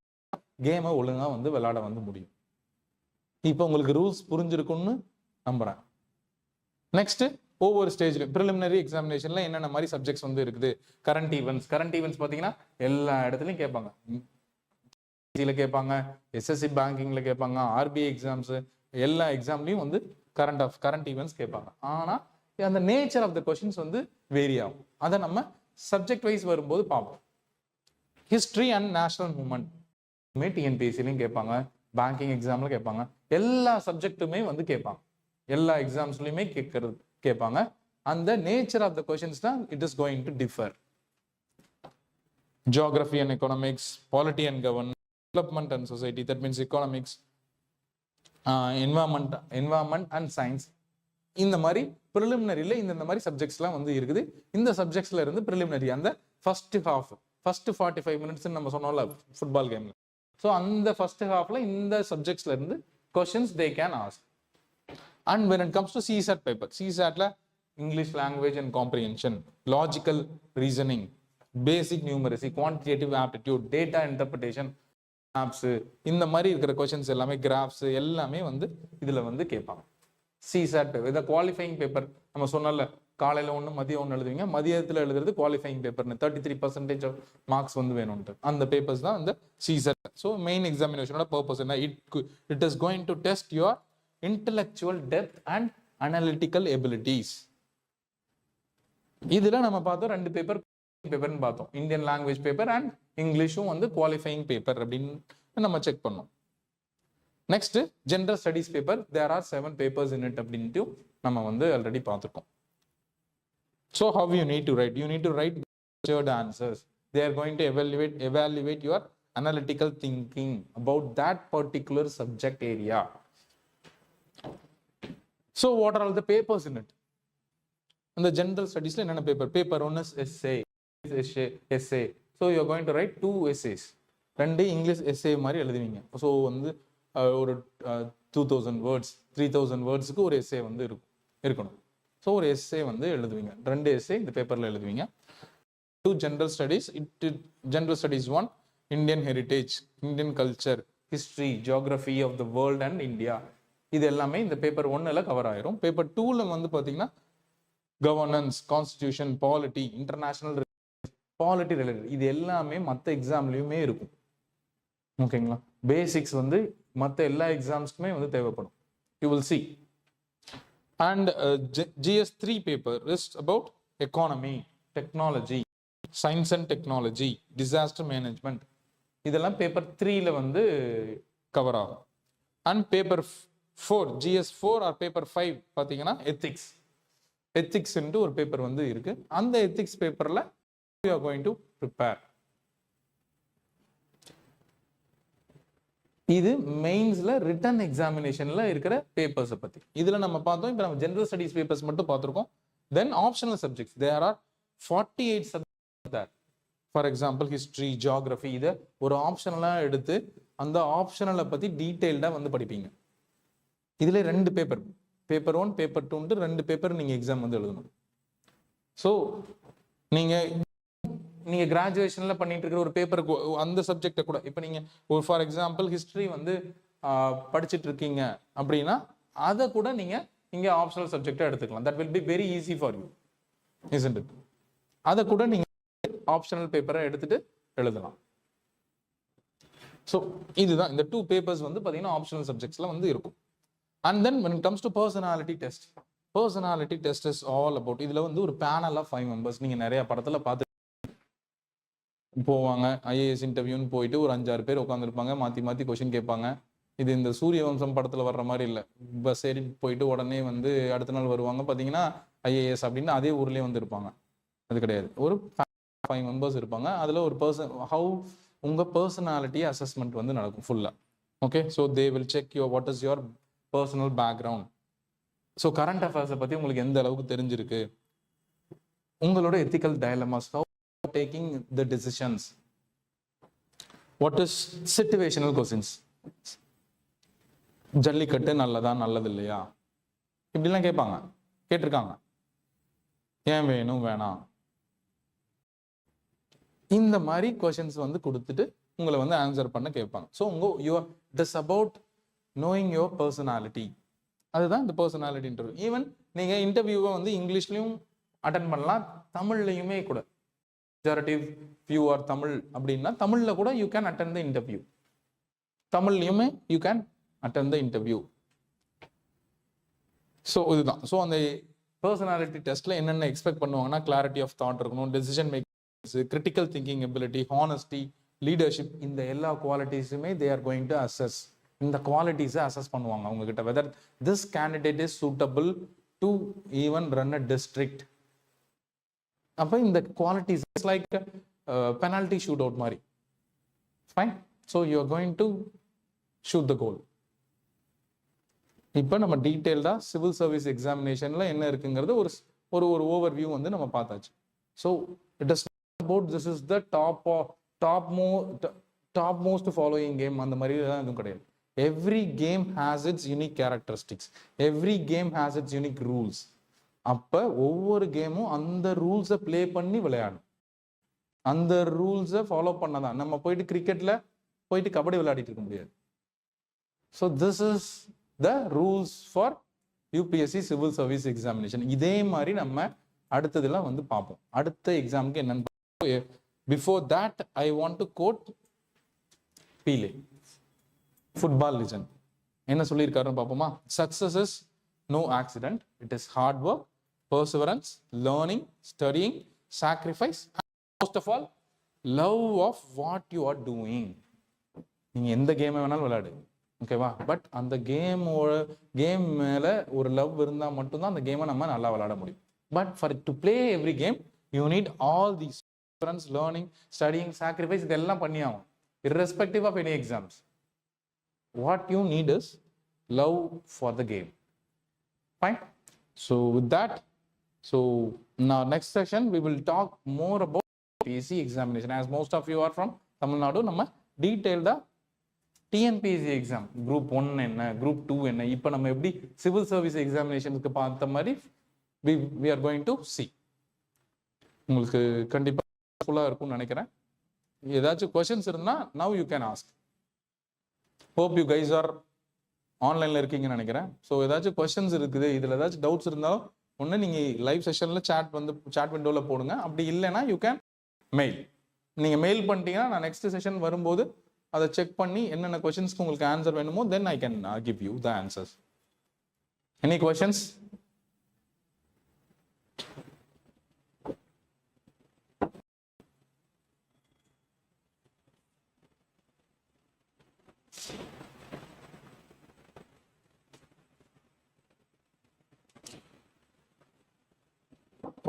கேமை ஒழுங்கா வந்து விளையாட வந்து முடியும். இப்போ உங்களுக்கு ரூல்ஸ் புரிஞ்சிருக்கும்னு நம்புறேன். நெக்ஸ்ட், ஒவ்வொரு ஸ்டேஜ்லையும் ப்ரிலிமினரி எக்ஸாமினேஷன்ல என்னென்ன மாதிரி சப்ஜெக்ட்ஸ் வந்து இருக்குது. கரண்ட் ஈவெண்ட்ஸ் பார்த்தீங்கன்னா எல்லா இடத்துலையும் கேட்பாங்க. கேட்பாங்க, எஸ்எஸ்சி பேங்கிங்ல கேட்பாங்க, ஆர்பிஐ எக்ஸாம்ஸ், எல்லா எக்ஸாம்லையும் வந்து கரண்ட் ஈவெண்ட்ஸ் கேட்பாங்க. ஆனா அந்த நேச்சர் ஆஃப் த கொஸ்டின்ஸ் வந்து வேரி ஆகும். அதை நம்ம சப்ஜெக்ட் வைஸ் வரும்போது பார்ப்போம். ஹிஸ்டரி அண்ட் நேஷனல் மூவ்மெண்ட் டிஎன்பிஎஸ்சிலையும் கேட்பாங்க, பேங்கிங் எக்ஸாம்ல கேட்பாங்க, எல்லா சப்ஜெக்ட்டுமே வந்து கேட்பாங்க, எல்லா எக்ஸாம்ஸ்லையுமே கேட்பாங்க. அந்த நேச்சர் ஆஃப் த கொஸ்டின்ஸ் தான் it is going to differ. Geography and economics, polity and governance, development and society, that means economics, environment and science. இந்த மாதிரி ப்ரிலிமினரியில் இந்த மாதிரி சப்ஜெக்ட்ஸ்லாம் வந்து இருக்குது. இந்த சப்ஜெக்ட்ஸ்ல இருந்து ப்ரிலிமினரி அந்த ஃபர்ஸ்ட் 45 மினிட்ஸ் நம்ம சொன்னோம்ல ஃபுட்பால் கேம்ல, ஸோ அந்த ஃபர்ஸ்ட் ஹாஃப்ல இந்த சப்ஜெக்ட்ஸ்ல இருந்து questions they can ask. And when it comes to CSAT paper, CSATல English language and comprehension, logical reasoning, basic numeracy, quantitative aptitude, data interpretation, apps, இந்த மாதிரி இருக்கிற கொஸ்டின்ஸ் எல்லாமே, கிராஃப்ஸ் எல்லாமே வந்து இதுல வந்து கேட்பாங்க. CSAT இதை குவாலிஃபைங் பேப்பர் நம்ம சொன்னல, காலையில் 1 மதியம் 1 எழுதுவீங்க, மதியத்தில் எழுதுறது குவாலிஃபைங் பேப்பர்னு 33% ஆஃப் மார்க்ஸ் வந்து வேணும்ட்டு அந்த பேப்பர்ஸ் தான் இந்த CSAT. ஸோ மெயின் எக்ஸாமினேஷனோட பர்பஸ் என்ன? It is going to test your intellectual depth and analytical abilities. இதுல நம்ம பார்த்தோம் 2 பேப்பர்னு பார்த்தோம், இந்தியன் லாங்குவேஜ் பேப்பர் அண்ட் இங்கிலீஷும் வந்து குவாலிஃபைங் பேப்பர் அப்படின்னு நம்ம செக் பண்ணோம். Next, general studies paper, there are 7 papers in it அப்படின்ட்டு நம்ம வந்து ஆல்ரெடி பார்த்துருக்கோம். So how you need to write? You need to write structured answers. They are going to evaluate your analytical thinking about that particular subject area. So what are all the papers in it? In the general studies, enna paper 1 is essay. So you are going to write 2 essays. 2 English essay மாதிரி எழுதுவீங்க. So வந்து ஒரு 2000 words 3000 wordsக்கு ஒரு essay வந்து இருக்கணும். So ஒரு S A வந்து எழுதுவீங்க, 2 எஸ்ஏ இந்த பேப்பரில் எழுதுவீங்க. 2 general studies, general studies 1 Indian heritage, Indian culture, history, geography of the world and India, இது எல்லாமே இந்த பேப்பர் 1ல கவர் ஆயிரும். பேப்பர் 2ல வந்து பார்த்தீங்கன்னா governance, constitution, polity, international polity related, இது எல்லாமே மற்ற எக்ஸாம்லையுமே இருக்கும். ஓகேங்களா? பேசிக்ஸ் வந்து மற்ற எல்லா எக்ஸாம்ஸ்க்குமே வந்து தேவைப்படும். You will see. And GS3 paper is about economy, technology, science and technology, disaster management. இதெல்லாம் பேப்பர் 3ல வந்து கவர் ஆகும். And paper 4 GS4 R paper 5 பார்த்தீங்கன்னா எத்திக்ஸ் ஒரு பேப்பர் வந்து இருக்கு. அந்த எத்திக்ஸ் பேப்பர்ல you are going to prepare. இது மெயின்ஸ்ல ரிட்டன் எக்ஸாமினேஷன்ல இருக்கிற பேப்பர்ஸை பத்தி இதுல நம்ம பார்த்தோம். இப்போ நம்ம ஜெனரல் ஸ்டடீஸ் பேப்பர்ஸ் மட்டும் பார்த்துருக்கோம். Then optional subjects, there are 48 subjects. For example history, geography, இதை ஒரு ஆப்ஷனலா எடுத்து அந்த ஆப்ஷனலை பற்றி டீட்டெயில்டாக வந்து படிப்பீங்க. இதில் 2 பேப்பர், பேப்பர் 1 பேப்பர் 2 2 பேப்பர் நீங்கள் எக்ஸாம் வந்து எழுதணும். ஸோ நீங்கள் கிராஜுவேஷனில் பண்ணிட்டு இருக்கிற ஒரு பேப்பருக்கு அந்த சப்ஜெக்டை கூட இப்போ நீங்கள் ஒரு ஃபார் எக்ஸாம்பிள் ஹிஸ்ட்ரி வந்து படிச்சுட்டு இருக்கீங்க அப்படின்னா அதை கூட நீங்கள் இங்கே ஆப்ஷனல் சப்ஜெக்டாக எடுத்துக்கலாம். That will be very easy for you, isn't it? அதை கூட நீங்கள் ஆப்ஷனல் பேப்பரை எடுத்துட்டு எழுதலாம். ஸோ இதுதான் இந்த 2 பேப்பர்ஸ் வந்து பார்த்தீங்கன்னா ஆப்ஷனல் சப்ஜெக்ட்ஸில் வந்து இருக்கும். And then when it comes to personality test, personality test is all about, இதில் வந்து ஒரு பேனல் ஆஃப் 5 மெம்பர்ஸ் நீங்கள் நிறைய படத்தில் பார்த்து போவாங்க. ஐஏஎஸ் இன்டர்வியூன்னு போயிட்டு ஒரு 5-6 பேர் உட்காந்துருப்பாங்க, மாற்றி மாற்றி கொஷின் கேட்பாங்க. இது இந்த சூரிய வம்சம் படத்தில் வர்ற மாதிரி இல்லை, பஸ் ஏறி போயிட்டு உடனே வந்து அடுத்த நாள் வருவாங்க பார்த்தீங்கன்னா ஐஏஎஸ் அப்படின்னு அதே ஊர்லேயே வந்து இருப்பாங்க. அது கிடையாது. ஒரு 5 மெம்பர்ஸ் இருப்பாங்க. அதில் ஒரு ஹவு உங்கள் பர்சனாலிட்டி அசஸ்மெண்ட் வந்து நடக்கும் ஃபுல்லாக. Okay, so they will check your what is your personal background. So current அஃபேர்ஸை பற்றி உங்களுக்கு எந்த அளவுக்கு தெரிஞ்சிருக்கு, உங்களோட ethical dilemmas, how taking the decisions, what is situational questions, Jallikattu நல்லதா நல்லது இல்லையா இப்படிலாம் கேட்டிருக்காங்க. ஏன் வேணும் வேணாம் இந்த மாதிரி கொஸ்டின்ஸ் வந்து கொடுத்துட்டு உங்களை வந்து ஆன்சர் பண்ண கேட்பாங்க. So your this about knowing your personality, அதுதான் இந்த பர்சனாலிட்டி இன்டர்வியூ. ஈவன் நீங்கள் இன்டர்வியூவை வந்து இங்கிலீஷ்லையும் அட்டன் பண்ணலாம், தமிழ்லையுமே கூட. மெஜாரிட்டி வியூ ஆர் தமிழ் அப்படின்னா தமிழில் கூட you can attend the interview, தமிழ்லையுமே you can attend the interview. So இதுதான். ஸோ அந்த பர்சனாலிட்டி டெஸ்ட்ல என்னென்ன எக்ஸ்பெக்ட் பண்ணுவாங்கன்னா கிளாரிட்டி ஆஃப் தாட் இருக்கணும், decision making, critical thinking ability, honesty, leadership, இந்த எல்லா குவாலிட்டிஸுமே they are going to assess. இந்த குவாலிட்டிஸை அசஸ் பண்ணுவாங்க உங்ககிட்ட, whether this candidate is suitable to even run a district. அப்போ இந்த qualities like penalty shoot out மாதிரி. Fine, so you are going to shoot த கோல். இப்போ நம்ம டீட்டெயில்டாக சிவில் சர்வீஸ் எக்ஸாமினேஷனில் என்ன இருக்குங்கிறது ஒரு ஒரு ஓவர் வியூ வந்து நம்ம பார்த்தாச்சு. So it is about this is the top most following game அந்த மாதிரி தான் எதுவும் கிடையாது. Every game has its unique characteristics, every game has its unique rules. அப்போ ஒவ்வொரு கேமும் அந்த ரூல்ஸை ப்ளே பண்ணி விளையாடணும், அந்த ரூல்ஸை ஃபாலோ பண்ணதான். நம்ம போயிட்டு கிரிக்கெட்டில் போயிட்டு கபடி விளையாடிட்டு இருக்க முடியாது. So this is the rules for UPSC civil service examination. இதே மாதிரி நம்ம அடுத்ததெல்லாம் வந்து பார்ப்போம். அடுத்த எக்ஸாமுக்கு என்னன்னு before that I want to quote Pele, football legend, என்ன சொல்லியிருக்காருன்னு பார்ப்போமா? Success is no accident, it is hard work, perseverance, learning, studying, sacrifice, and most of all, love of what you are doing. நீங்க எந்த கேமை வேணாலும் விளையாடு, ஓகேவா? But அந்த கேம் மேல ஒரு லவ் இருந்தா மட்டும்தான் அந்த கேமை நம்ம நல்லா விளையாட முடியும். But for to play every game you need all these learning, studying, sacrifice, இதெல்லாம் பண்ணி ஆகும். irrespective of any exams, what you need is love for the game. Fine. So with that, so in our next session we will talk more about PSC examination. As most of you are from Tamil Nadu, நம்ம டீடைல்டா TNPSC exam group 1 என்ன, group 2 என்ன, இப்போ நம்ம எப்படி civil service எக்ஸாமினேஷனுக்கு பார்த்த மாதிரி we are going to see. உங்களுக்கு கண்டிப்பாக யூஸ்ஃபுல்லாக இருக்கும்னு நினைக்கிறேன். ஏதாச்சும் கொஸ்டின்ஸ் இருந்தால் now you can ask. Hope you guys are ஆன்லைனில் இருக்கீங்கன்னு நினைக்கிறேன். ஸோ ஏதாச்சும் கொஸ்டின்ஸ் இருக்குது, இதில் ஏதாச்சும் டவுட்ஸ் இருந்தாலும் ஒன்று நீங்கள் லைவ் செஷனில் சாட் விண்டோவில் போடுங்க. அப்படி இல்லைன்னா யூ கேன் மெயில். நீங்கள் மெயில் பண்ணிட்டீங்கன்னா நான் நெக்ஸ்ட் செஷன் வரும்போது அதை செக் பண்ணி என்னென்ன கொஸ்டின்ஸ்க்கு உங்களுக்கு ஆன்சர் வேணுமோ then I can give you the answers. Any questions?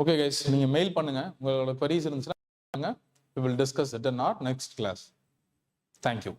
Okay guys, நீங்கள் மெயில் பண்ணுங்க, உங்களோட queries இருந்துச்சுன்னா we will discuss it in our next class. Thank you.